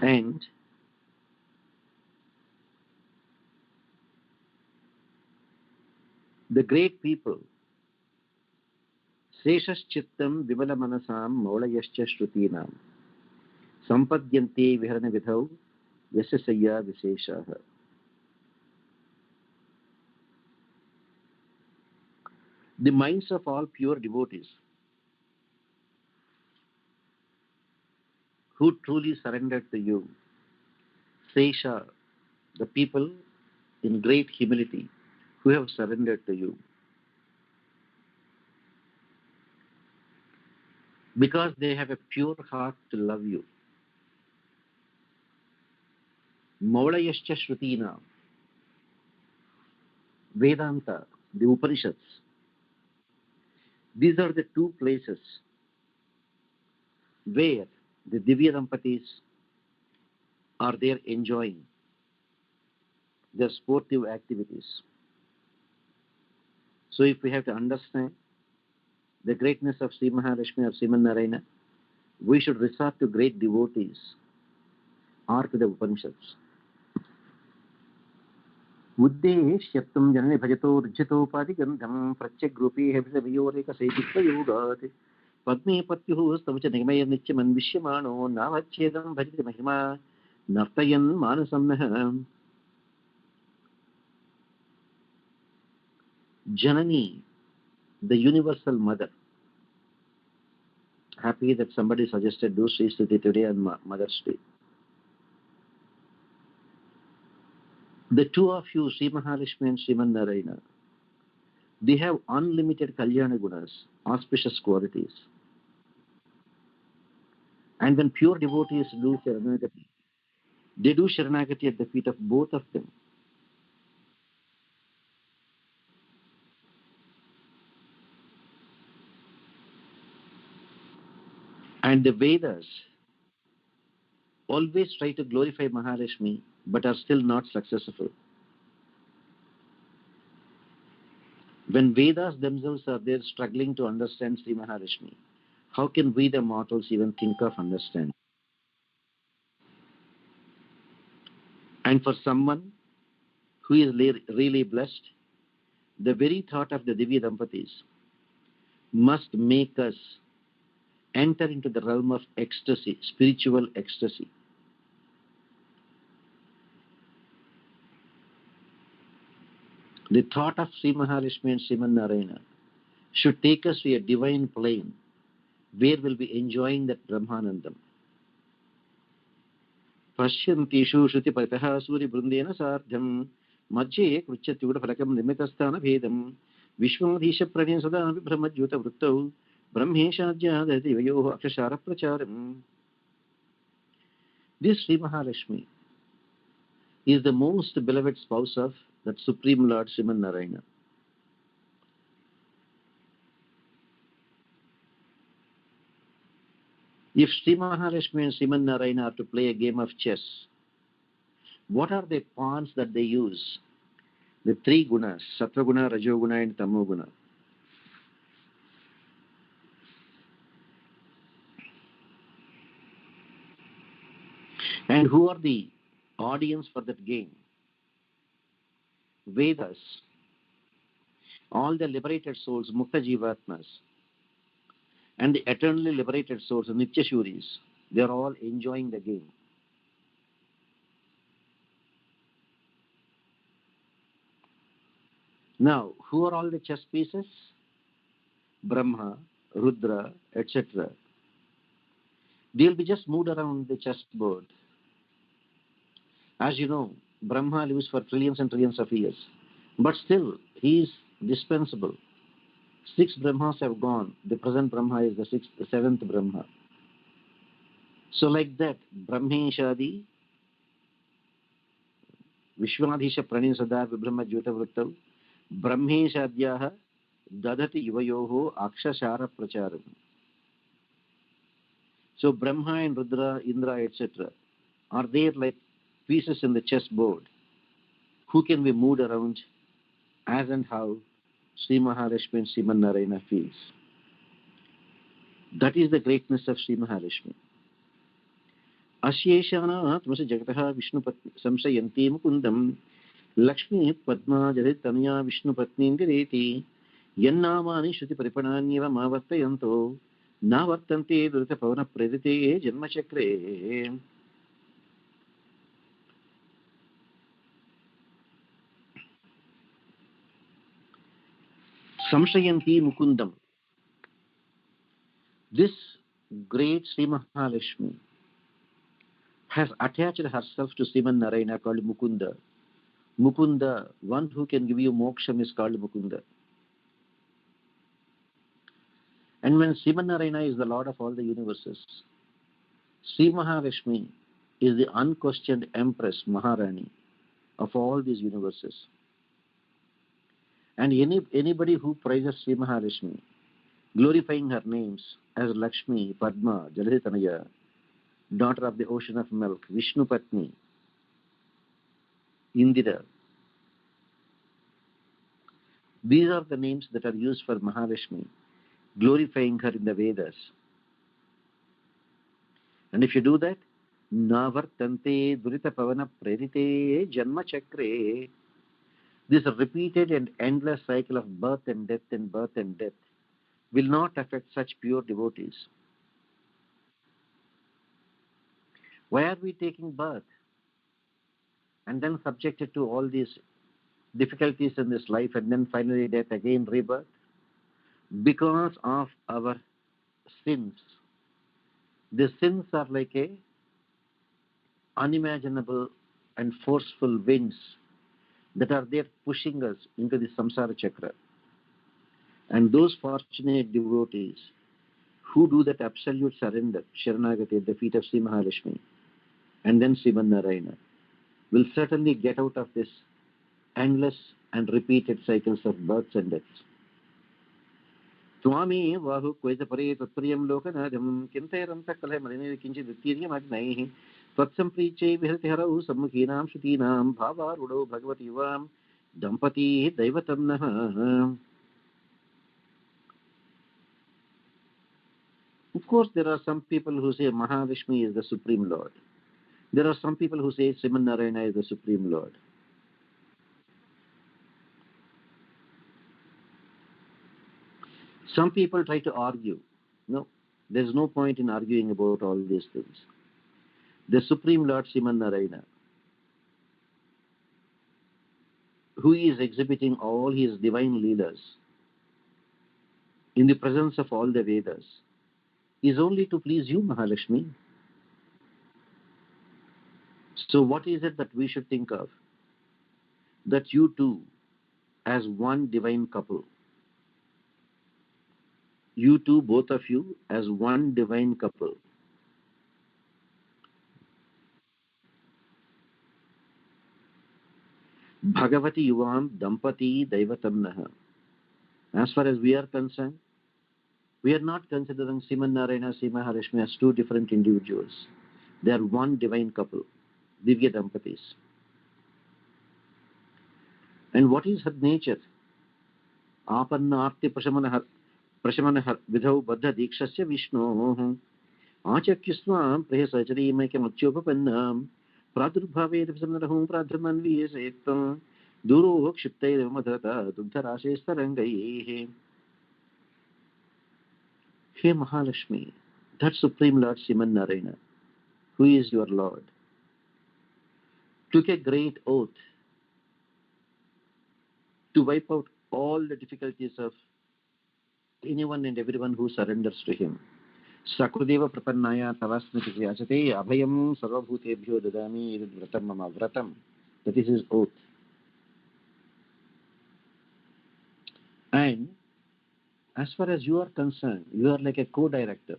And the great people, Seshashchittam Vimala Manasam Maulayascha Shrutinam Sampadyante Viharana Vidhau Yasasaya Viseshaha. The minds of all pure devotees who truly surrendered to you, Sesha, the people in great humility who have surrendered to you, because they have a pure heart to love you. Maulayascha Shrutina, Vedanta, the Upanishads. These are the two places where the Divya Dampatis are there enjoying their sportive activities. So if we have to understand the greatness of Sri Mahalakshmi or Sriman Narayana, we should resort to great devotees or to the Upanishads. उद्देश्यत्वं जननि भजतोर्जितोपाधिगन्धं प्रत्यग्रूपे हविषवियोरेकसेवित्वयोगात् पद्मे पत्युः स्तव च निगमैर्नित्यमन्विष्यमाणो नावच्छेदं भजति महिमा नर्तयन् मानसं नः Janani, the universal mother. Happy that somebody suggested do Sri Stuti today on Mother's Day. The two of you, Sri Mahalakshmi and Sriman Narayana, they have unlimited Kalyana Gunas, auspicious qualities. And when pure devotees do Sharanagati, they do Sharanagati at the feet of both of them. And the Vedas always try to glorify Mahalakshmi but are still not successful. When Vedas themselves are there struggling to understand Sri Mahalakshmi, how can we the mortals even think of understanding? And for someone who is really blessed, the very thought of the Divya Dampatis must make us enter into the realm of ecstasy, spiritual ecstasy. The thought of Sri Mahalakshmi and Sriman Narayana should take us to a divine plane where we'll be enjoying that Brahmanandam. Pashyantishu Shruti Paritaha Suri Brundena Sardham Madhye Kruchyatyuda Falakam Nimitastana Vedam Vishwadhisha Pranyan Sada Vibhramajuta Vruttau Brahmeshadya Divayoho Akshashara Pracharam. This Sri Mahalakshmi is the most beloved spouse of that Supreme Lord Sriman Narayana. If Sri Mahalakshmi and Sriman Narayana are to play a game of chess, what are the pawns that they use? The three gunas, Sattva-guna, Rajo-guna and Tamo-guna. And who are the audience for that game? Vedas, all the liberated souls, Mukta Jivatmas, and the eternally liberated souls, Nitya Shuris, they are all enjoying the game. Now, who are all the chess pieces? Brahma, Rudra, etc. They'll be just moved around the chessboard. As you know, Brahma lives for trillions and trillions of years. But still, he is dispensable. 6 Brahmas have gone. The present Brahma is the seventh Brahma. So like that, Brahmeshadi, Vishwadhisha Praninsada Vibhrama Jyota Vruttav, Brahmeshadyaha Dadati Yuvayoho Akshashara Pracharam. So Brahma and Rudra, Indra, etc. are there like pieces in the chessboard who can be moved around as and how Sri Mahalakshmi and Sriman Narayana feels. That is the greatness of Sri Mahalakshmi. Asyeshanaatmasa Jagataha Vishnupatni Samsayanti Mukundam Lakshmi Padma Jadit Tanya Vishnupatni Indireti Yannamani Shruti Paripananyeva Mavartayanto Navartante Durita Pavana Predite Janmachakre. Samsayanti Mukundam. This great Sri Mahalakshmi has attached herself to Sriman Narayana called Mukunda. Mukunda, one who can give you moksham, is called Mukunda. And when Sriman Narayana is the Lord of all the universes, Sri Mahalakshmi is the unquestioned Empress, Maharani of all these universes. And anybody who praises Sri Mahalakshmi, glorifying her names as Lakshmi, Padma, Jaladhitanaya, daughter of the ocean of milk, Vishnu Patni, Indira. These are the names that are used for Mahalakshmi, glorifying her in the Vedas. And if you do that, Navartante Durita Pavana Prerite Janma Chakre, this repeated and endless cycle of birth and death will not affect such pure devotees. Why are we taking birth and then subjected to all these difficulties in this life and then finally death, again rebirth? Because of our sins. The sins are like a unimaginable and forceful winds that are there pushing us into the samsara chakra. And those fortunate devotees who do that absolute surrender, Sharanagati, at the feet of Sri Mahalakshmi, and then Sriman Narayana, will certainly get out of this endless and repeated cycles of births and deaths. Swami Vahu Kwaitapare Tatpriyam Lokanadam Kintayaram Takalai Marini Kinchi Vittiriam Agnaihi Twatsampriche Vihartiharau Sammukhinam Shutinam Bhava Rudo Bhagavati Vam Dampati Daivatamnaha. Of course, there are some people who say Mahavishnu is the Supreme Lord. There are some people who say Sriman Narayana is the Supreme Lord. Some people try to argue. No, there's no point in arguing about all these things. The Supreme Lord Sriman Narayana, who is exhibiting all his divine leelas in the presence of all the Vedas, is only to please you, Mahalakshmi. So what is it that we should think of? That you two, as one divine couple, you two, both of you, as one divine couple, Bhagavati Yuvam Dampati Daivatamnaha. As far as we are concerned, we are not considering Sriman Narayana, Sri Mahalakshmi as two different individuals. They are one divine couple, Divya Dampatis. And what is her nature? Apanna Arti Prashamana Vidhau Baddha Dikshasya Vishnu Achakyasvam Prehasacharimakam Achyopapannam Pradurbhave Visamnarahum Pradhamanviyasetam Duro Kshiptai Madhata Dugdharashe Starangai. Hey Mahalakshmi, that Supreme Lord Sriman Narayana, who is your Lord, took a great oath to wipe out all the difficulties of anyone and everyone who surrenders to him. Sakrudeva Prapannaya Tavasmiti Yachate Abhayam Sarvabhutebhyo Dadami Vratam Mama Vratam. That is his oath. And as far as you are concerned, you are like a co-director.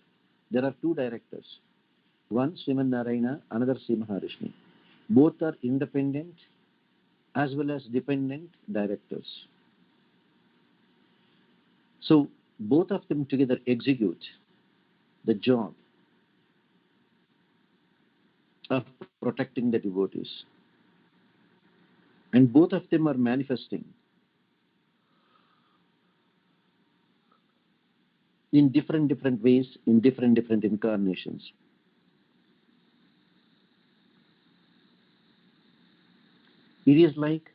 There are two directors. One Sriman Narayana, another Sri Mahalakshmi. Both are independent as well as dependent directors. So both of them together execute the job of protecting the devotees. And both of them are manifesting in different ways, in different incarnations. It is like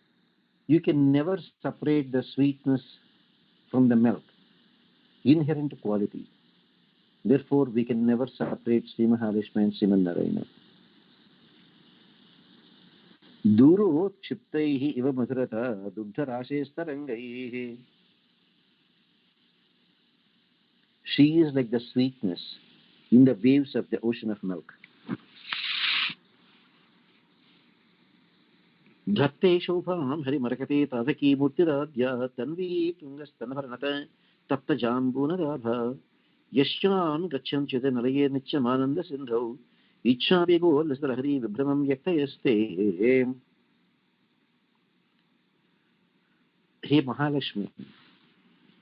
you can never separate the sweetness from the milk, inherent quality. Therefore, we can never separate Sri Mahalakshmi and Sriman Narayana. Duro Kshiptaihi Iva Madhurata Dugdharashe Starangaihi. She is like the sweetness in the waves of the ocean of milk. Dhakte Shobham Harimarakate Tadaki Murtiradya Tanvi Tungastanavaranata Tapta Jambunadabha Yashyan Gachan Chidanalaye Nichamananda Sindhu Ichabigo Lisarahari Vibramam Yaktayaste. Hey Mahalakshmi,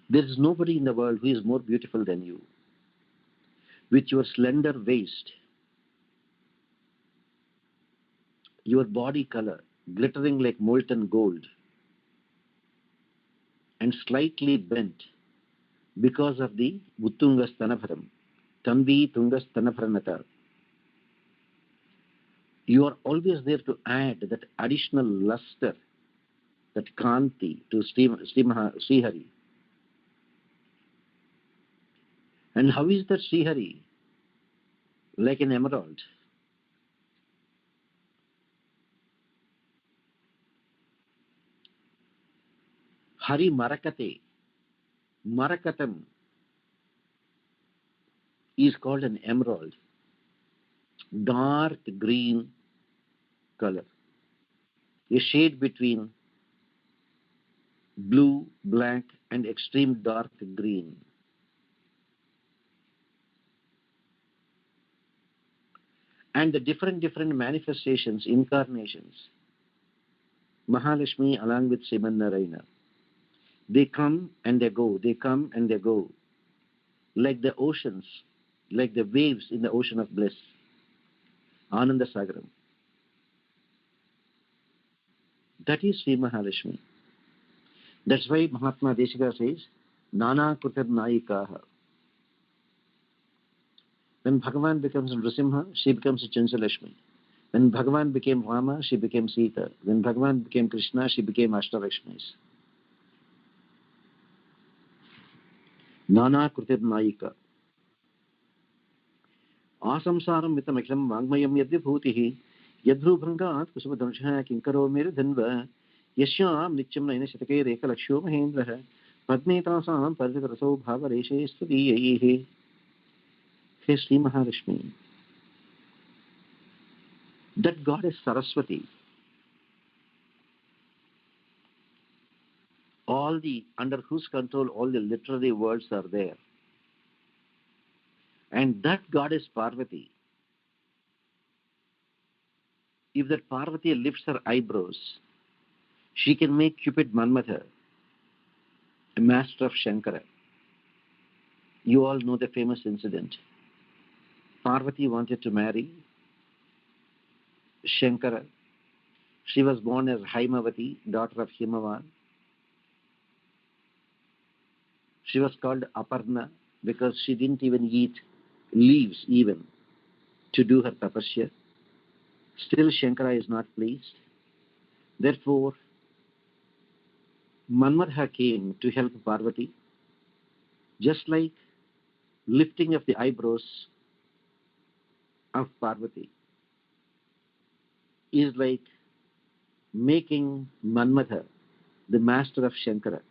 there is nobody in the world who is more beautiful than you. With your slender waist, your body color glittering like molten gold, and slightly bent because of the Uttunga Stanabharam, Tanvi Tunga Stanabharanata. You are always there to add that additional luster, that Kanti to Srihari. And how is that Srihari? Like an emerald. Hari Marakate, Marakatam is called an emerald, dark green color, a shade between blue, black, and extreme dark green. And the different manifestations, incarnations, Mahalakshmi along with Simanarayana, they come and they go, they come and they go, like the oceans, like the waves in the ocean of bliss, Ananda Sagaram. That is Sri Mahalakshmi. That's why Mahatma Deshika says, Nana Kutar Naikaha. When Bhagavan becomes Nrsimha, she becomes Chanchalakshmi. When Bhagavan became Rama, she became Sita. When Bhagavan became Krishna, she became Ashtalakshmis. Nana Krutir Naika. Asamsaram Mitamakham Vangmayam Yadvibhutihi Yadrubhangat Kusubadamsha Kinkaro Miridhanva Yashyam Nityam Naina Shatake Reka Laksho Mahendraha Padmetasam Paritaraso Bhavareshe Studiyehe. Hey Sri Mahalakshmi, that goddess Saraswati, all the under whose control all the literary words are there. And that goddess Parvati, if that Parvati lifts her eyebrows, she can make Cupid Manmatha a master of Shankara. You all know the famous incident. Parvati wanted to marry Shankara. She was born as Haimavati, daughter of Himavan. She was called Aparna because she didn't even eat leaves even to do her tapasya. Still Shankara is not pleased. Therefore, Manmadha came to help Parvati, just like lifting of the eyebrows of Parvati is like making Manmadha the master of Shankara.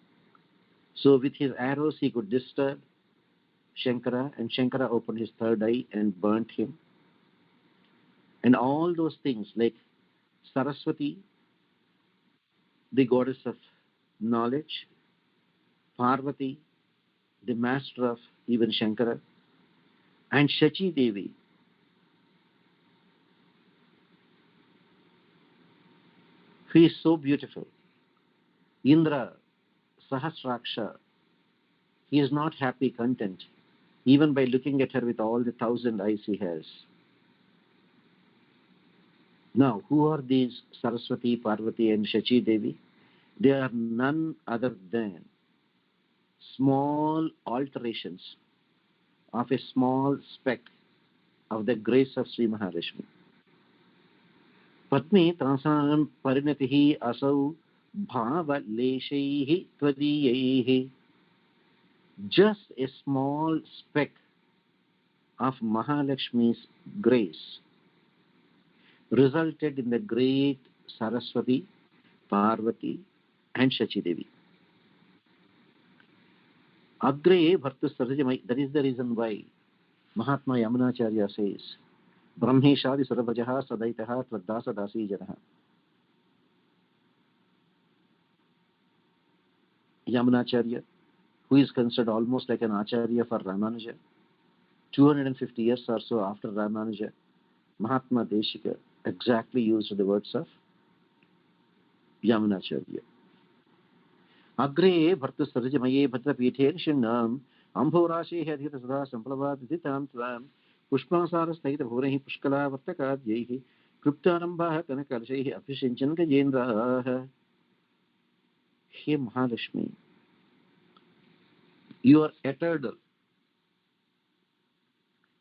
So with his arrows he could disturb Shankara, and Shankara opened his third eye and burnt him. And all those things like Saraswati, the goddess of knowledge, Parvati, the master of even Shankara, and Shachi Devi, who is so beautiful. Indra, Sahasraksha, he is not happy, content, even by looking at her with all the 1,000 eyes he has. Now, who are these Saraswati, Parvati, and Shachi Devi? They are none other than small alterations of a small speck of the grace of Sri Mahalakshmi. Patni tasam parinatihi asau bhava leshaihi tvadiyaihi. Just a small speck of Mahalakshmi's grace resulted in the great Saraswati, Parvati, and Shachi Devi. Agre Bhartu Sarajamai. That is the reason why Mahatma Yamunacharya says, Brahmeshadi Surabhajaha Sadaitaha Tvaddasa Dasi Janaha. Yamunacharya, who is considered almost like an Acharya for Ramanuja, 250 years or so after Ramanuja, Mahatma Deshika exactly used the words of Yamunacharya. Agre Bharta Sarjamaye Bhatra Pithe Shinam Ambhorashi Hadhita Sada Samplavad Ditam Tvam Pushpasara Stahita Bhorehi Pushkala Vartakadyehi Kriptarambha Kanakalshehi Apishinchan Gajendra. He Mahalakshmi, you are eternal.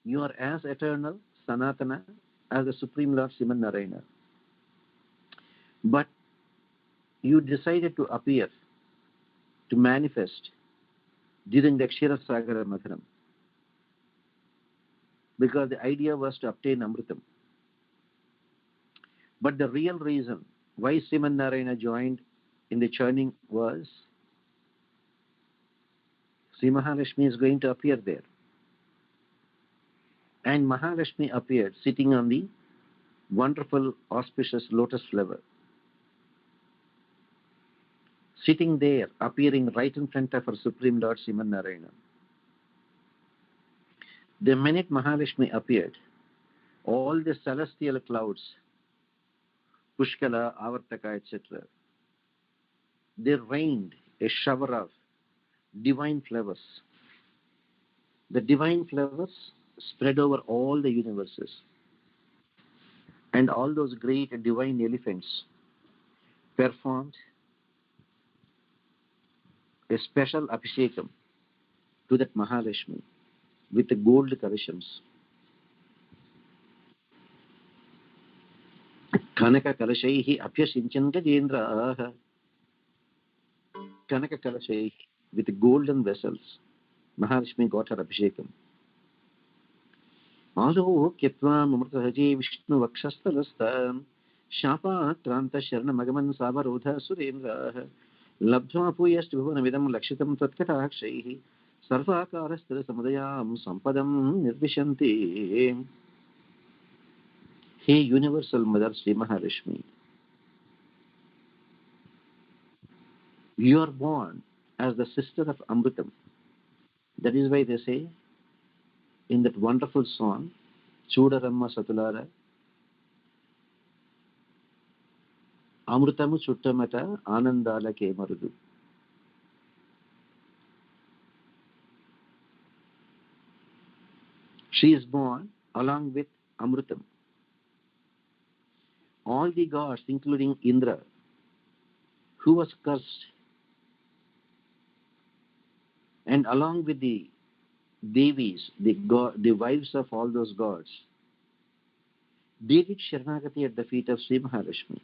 You are as eternal, Sanatana, as the Supreme Lord Simanarayana. But you decided to appear, to manifest during the Akshara Sagara Matharam. Because the idea was to obtain Amritam. But the real reason why Simanarayana joined in the churning was Sri Mahalakshmi is going to appear there. And Mahalakshmi appeared sitting on the wonderful auspicious lotus flower. Sitting there, appearing right in front of our Supreme Lord Simanarayana. The minute Mahalakshmi appeared, all the celestial clouds, Pushkala, Avartaka, etc., they rained a shower of divine flowers. The divine flowers spread over all the universes. And all those great divine elephants performed a special abhishekam to that Mahalakshmi with the gold kalashams. Kanaka kalashaihi apyasinchan gajendraha. Kanaka kalashaihi, with golden vessels. Mahalakshmi got her abhishekam. आलोक्य त्वामृतहजे विष्णुवक्षस्थलस्तां शापाक्रान्तशरणमगमन् सावरोधः सुरेन्द्राः लब्ध्वा भूयश्चभुवनमिदं लक्षितं त्वत्कटाक्षैः सर्वाकारस्थिरसमुदयां सम्पदं निर्विशन्ति. Hey Universal Mother Sri Mahalakshmi, you are born as the sister of Amritam. That is why they say in that wonderful song, Chudaramma Satulara, Amritamu Chuttamata Anandala Kemarudu. She is born along with Amritam. All the gods, including Indra, who was cursed, and along with the Devis, the wives of all those gods, they did Sharanagati at the feet of Sri Mahalakshmi.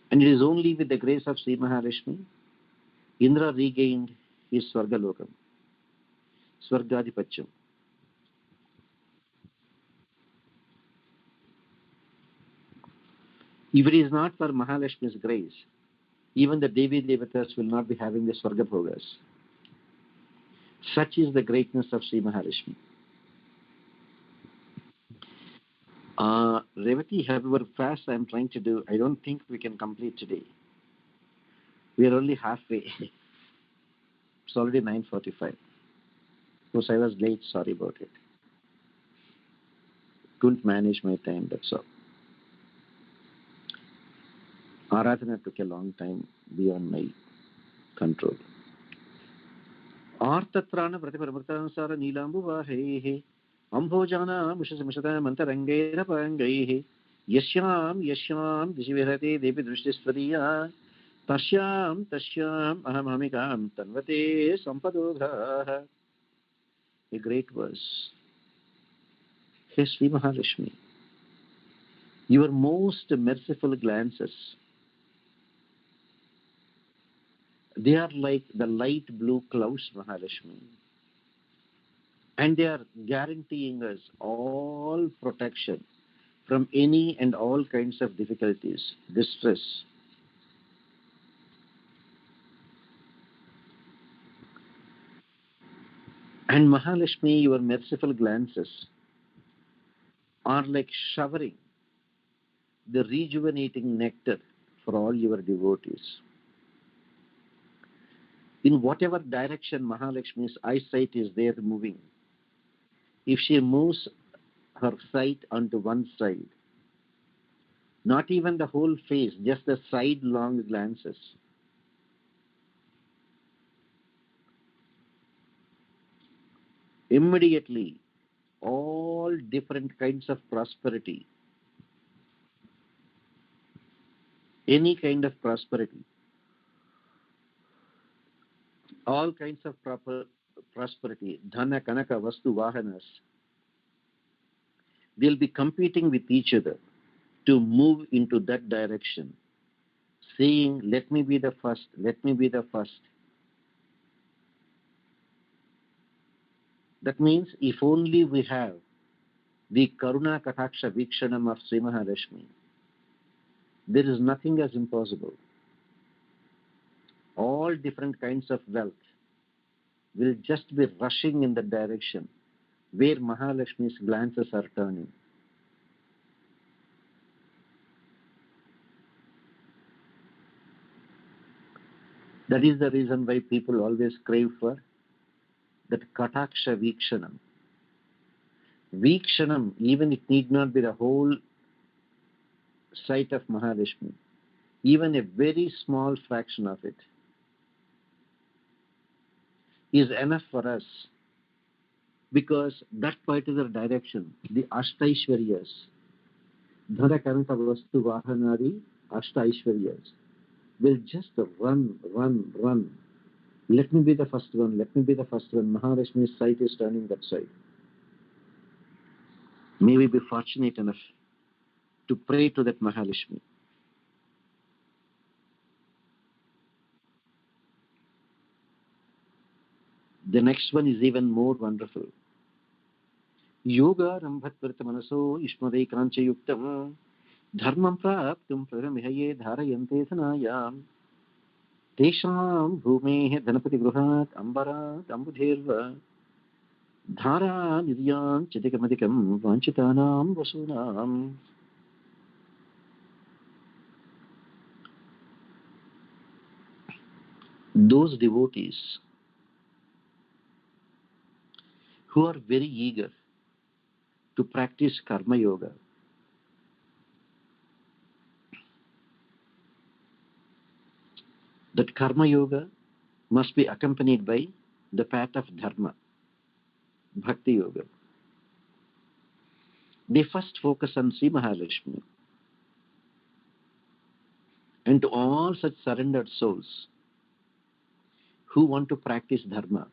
And it is only with the grace of Sri Mahalakshmi, Indra regained his Swargalokam, Swargadipacham. If it is not for Mahalakshmi's grace, even the Devi Devatas will not be having the Swargabhogas. Such is the greatness of Sri Mahalakshmi. Revati, however fast I am trying to do, I don't think we can complete today. We are only halfway. It's already 9:45. Because I was late, sorry about it. Couldn't manage my time, that's all. Aradhana took a long time beyond my control. Artatrana Pratiparamurtansara Nilambu Vahehe Ambhojana Mushasmashata Mantarangera Pangai Yashyam Dishivirate Devi Drishtistvariya Tashyam Ahamamikam Tanvate Sampadodha. A great verse. Hey Sri Mahalakshmi, your most merciful glances, they are like the light blue clouds, Mahalakshmi. And they are guaranteeing us all protection from any and all kinds of difficulties, distress. And Mahalakshmi, your merciful glances are like showering the rejuvenating nectar for all your devotees. In whatever direction Mahalakshmi's eyesight is there moving, if she moves her sight onto one side, Not even the whole face, just the sidelong glances. Immediately, all different kinds of prosperity, any kind of prosperity, all kinds of prosperity, dhana, kanaka, vastu, vahanas, they'll be competing with each other to move into that direction, saying, let me be the first, let me be the first. That means if only we have the Karuna Kataksha Vikshanam of Sri Mahalakshmi, there is nothing as impossible. All different kinds of wealth will just be rushing in the direction where Mahalakshmi's glances are turning. That is the reason why people always crave for that Kataksha Vikshanam. Vikshanam, even it need not be the whole sight of Mahalakshmi, even a very small fraction of it is enough for us, because that particular direction, the Ashtaishwaryas, Dhara Kanaka Vastu Vahanari Ashtaishwaryas, will just run, run, run. Let me be the first one, let me be the first one. Mahalakshmi's sight is turning that side. May we be fortunate enough to pray to that Mahalakshmi. The next one is even more wonderful. Yoga Rambhatvarta Manaso Ishmadai Kancha Yuktam Dharmam Praptum Praramihaye Dharayante Sanayam Tesham Bhumehe Dhanapati Gruhat Ambarat Ambudherva Dhara Nidyam Chitikamadikam Vanchitanam Vasunam. Those devotees who are very eager to practice Karma Yoga, that Karma Yoga must be accompanied by the path of Dharma, Bhakti Yoga. They first focus on Sri Mahalakshmi. And to all such surrendered souls who want to practice Dharma,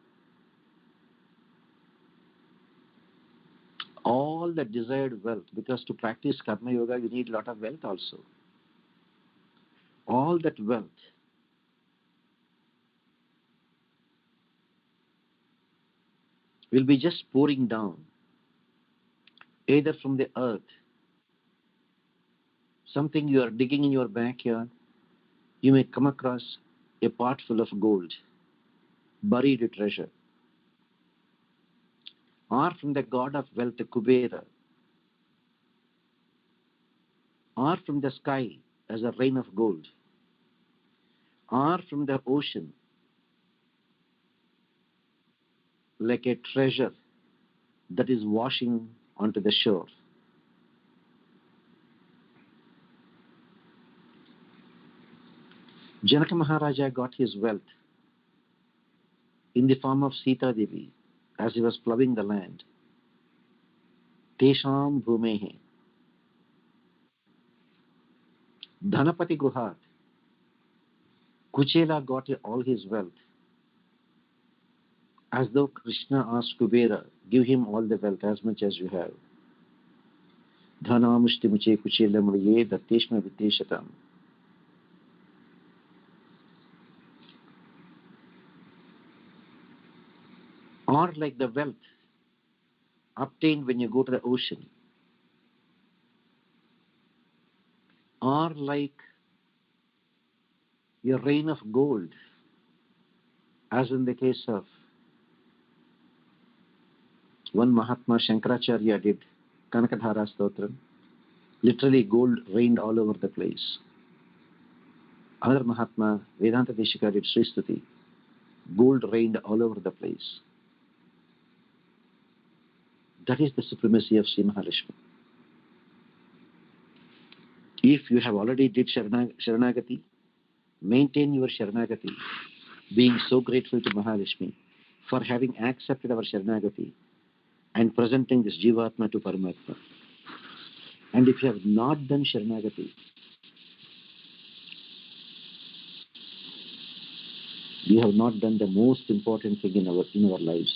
all the desired wealth, because to practice Karma Yoga you need a lot of wealth also. All that wealth will be just pouring down, either from the earth, something you are digging in your backyard, you may come across a pot full of gold, buried treasure, or from the god of wealth, Kubera, or from the sky as a rain of gold, or from the ocean like a treasure that is washing onto the shore. Janaka Maharaja got his wealth in the form of Sita Devi as he was plowing the land. Tesham Bhumehe. Dhanapati Gruhat. Kuchela got all his wealth, as though Krishna asked Kubera, give him all the wealth, as much as you have. Dhanamushti Muche Kuchela Muriye Datteshma Viteshatam. Or like the wealth obtained when you go to the ocean, or like a rain of gold, as in the case of one Mahatma Shankaracharya did Kanakadhara Stotram. Literally gold rained all over the place. Another Mahatma, Vedanta Deshika, did Sri Stuti. Gold rained all over the place. That is the supremacy of Sri Mahalakshmi. If you have already did Sharanagati, maintain your Sharanagati, being so grateful to Mahalakshmi for having accepted our Sharanagati and presenting this Jivatma to Paramatma. And if you have not done Sharanagati, we have not done the most important thing in our lives.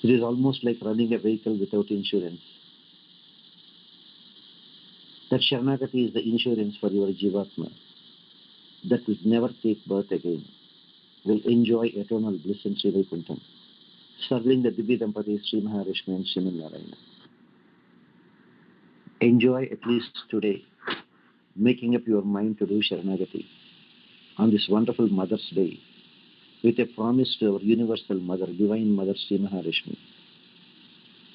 It is almost like running a vehicle without insurance. That Sharanagati is the insurance for your Jivatma that will never take birth again, will enjoy eternal bliss in Sri Vaikuntham, serving the Divya Dampati, Sri Mahalakshmi and Sriman Narayana. Enjoy at least today, making up your mind to do Sharanagati on this wonderful Mother's Day, with a promise to our universal Mother, Divine Mother Sri Mahalakshmi,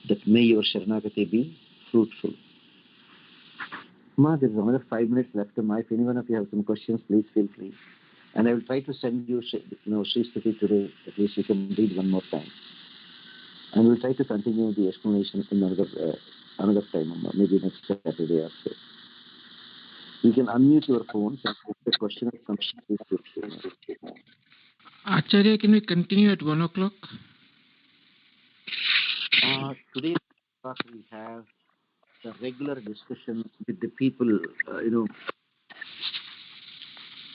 that may your Sharanagati be fruitful. Ma, there is another 5 minutes left. Ma, if anyone of you have some questions, please feel free. And I will try to send you, Sri Sthiti today. At least you can read one more time. And we'll try to continue the explanation in another time, maybe next Saturday or so. You can unmute your phones and put the question or something. Acharya, can we continue at 1 o'clock? Today we have the regular discussion with the people,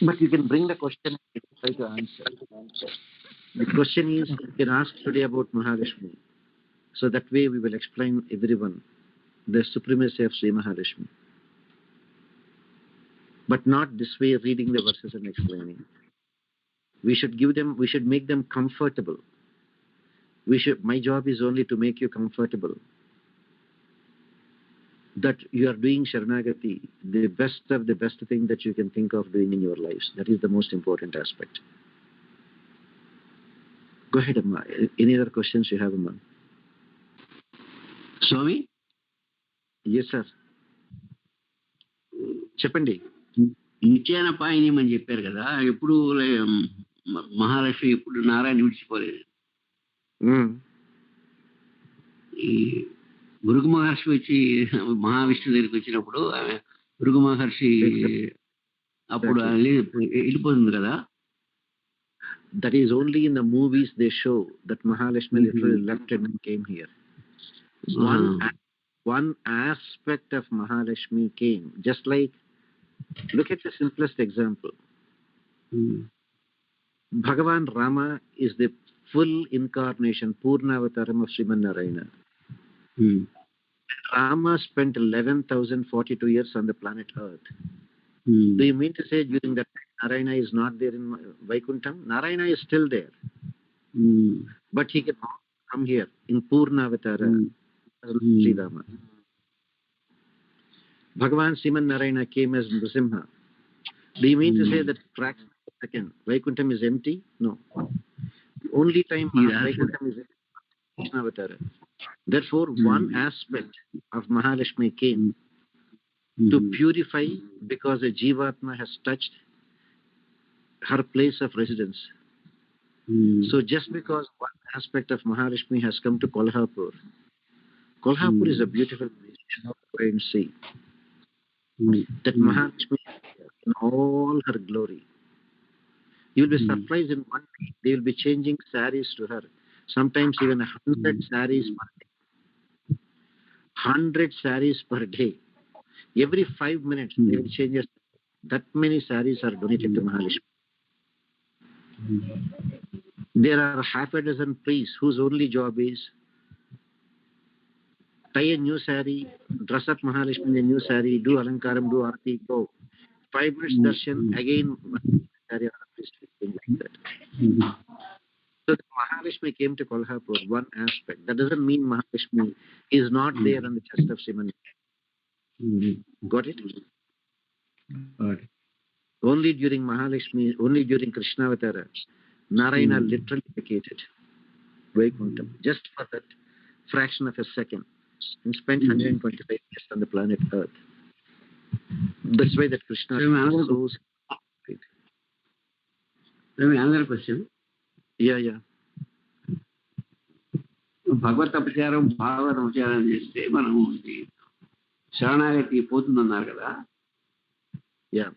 but you can bring the question and try to answer. The question is, you can ask today about Mahalakshmi. So that way we will explain everyone the supremacy of Sri Mahalakshmi. But not this way, reading the verses and explaining. We should make them comfortable. My job is only to make you comfortable. That you are doing Sharanagati, the best of the best thing that you can think of doing in your lives. That is the most important aspect. Go ahead, Amma. Any other questions you have, Amma? Swami? Yes, sir. చెప్పండి. నిత్యాన పాయనం అని చెప్పారు కదా, ఎప్పుడు మహాలక్ష్మి ఇప్పుడు నారాయణ విడిచిపోలేదు. ఈ భృగు మహర్షి వచ్చి మహావిష్ణు దగ్గరికి వచ్చినప్పుడు భృగు మహర్షి అప్పుడు వెళ్ళిపోతుంది కదా. That is only in the movies they show that Mahalakshmi literally left and came here. One aspect of Mahalakshmi came, just like, look at the simplest example. Bhagavan Rama is the full incarnation, Purna Avataram of Sriman Narayana. Rama spent 11,042 years on the planet Earth. Do you mean to say during that time Narayana is not there in Vaikuntham? Narayana is still there. But he can come here in Purna Avatara, Sri Rama. Bhagavan Sriman Narayana came as Nrsimha. Do you mean to say that fraction of a second Vaikuntham is empty? No. Only time Vaikuntham is empty, Krishna Avatara. Therefore, one aspect of Mahalakshmi came to purify, because a Jivatma has touched her place of residence. So just because one aspect of Mahalakshmi has come to Kolhapur, Kolhapur is a beautiful place, you go and see. That Mahalakshmi in all her glory. You will be surprised in one day. They will be changing saris to her. Sometimes even 100 saris per day. 100 saris per day. Every 5 minutes they will change it. That many saris are donated to Mahalakshmi. There are half a dozen priests whose only job is tie a new sari, dress up Mahalakshmi in a new sari, do alankaram, do arati, go. 5 minutes darshan, again sari like that. So the Mahalakshmi came to Kolhapur, one aspect. That doesn't mean Mahalakshmi is not there on the chest of Sriman. Got it? Only during Mahalakshmi, only during Krishna Avatara, Narayana literally vacated Vaikuntham just for that fraction of a second and spent 125 years on the planet Earth. That's why that Krishna is so great. Another question. Yeah. భగవత్ అపచారం భాగవత ఉపచారం చేస్తే మనం శరణాగతి పోతుందన్నారు కదా. Yeah.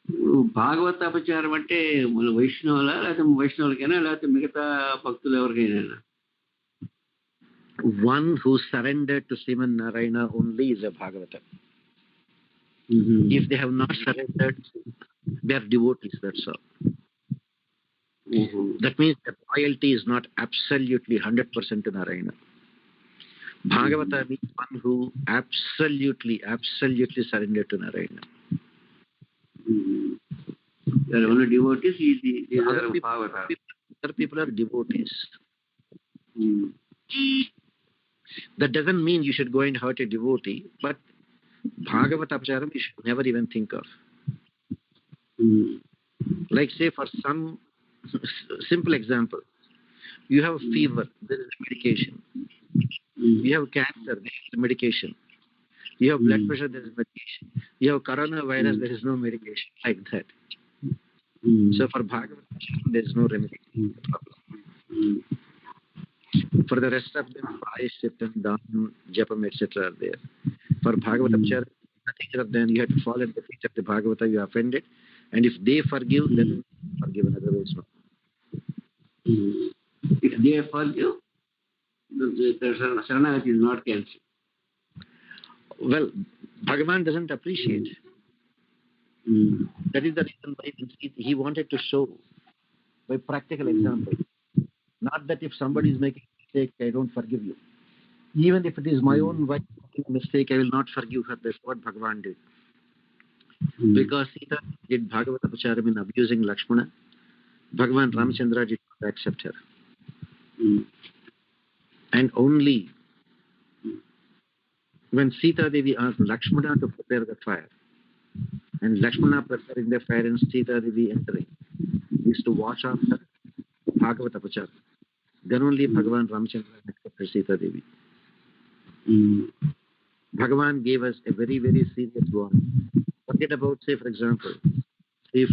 ఇప్పుడు భాగవతాపచారం అంటే మన వైష్ణవుల లేకపోతే వైష్ణవులకైనా లేకపోతే మిగతా భక్తులు ఎవరికైనా? One who surrendered to Sriman Narayana only is a Bhagavata. If they have not surrendered, they are devotees, that's all. That means that loyalty is not absolutely 100% to Narayana. Bhagavata means one who absolutely surrendered to Narayana. There are only devotees, these are Bhagavata. Other people are devotees. That doesn't mean you should go and hurt a devotee, but Bhagavata Apacharam you should never even think of. Like say for some simple example, you have fever, there is medication. You have cancer, there is medication. You have blood pressure, there is medication. You have coronavirus, there is no medication. Like that. So for Bhagavata Apacharam there is no remedy. For the rest of them, Prayashchitam, Dhanam, Japam, etc. are there. For Bhagavata Apacharam, nothing other than you have to fall at the feet of the Bhagavata, you are offended. And if they forgive, then forgiven, otherwise no. If they forgive, the Sharanagati is not cancelled. Well, Bhagavan doesn't appreciate. That is the reason why he wanted to show by practical example. Not that if somebody is making a mistake, I don't forgive you. Even if it is my own wife making a mistake, I will not forgive her. That's what Bhagavan did. Because Sita did Bhagavata Apacharam in abusing Lakshmana, Bhagavan Ramachandra did not accept her. And only when Sita Devi asked Lakshmana to prepare the fire, and Lakshmana preparing the fire and Sita Devi entering, is to watch after Bhagavata Apacharam. Then only Bhagavan Ramachandra accepted Sita Devi. Bhagavan gave us a very, very serious warning. Forget about, say, for example, if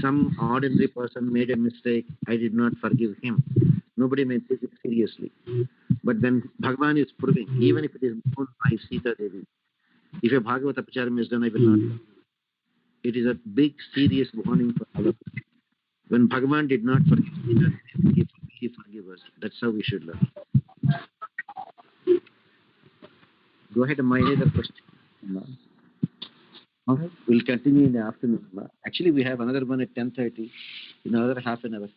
some ordinary person made a mistake, I did not forgive him. Nobody may take it seriously. But then Bhagavan is proving, even if it is known by Sita Devi, if a Bhagavata Apacharam is done, I will not forgive. It is a big, serious warning for all of us. When Bhagavan did not forgive Sita Devi, he forgive us. That's how we should learn. Go ahead, my other question. Okay. We'll continue in the afternoon. Actually, we have another one at 10:30, in another half an hour.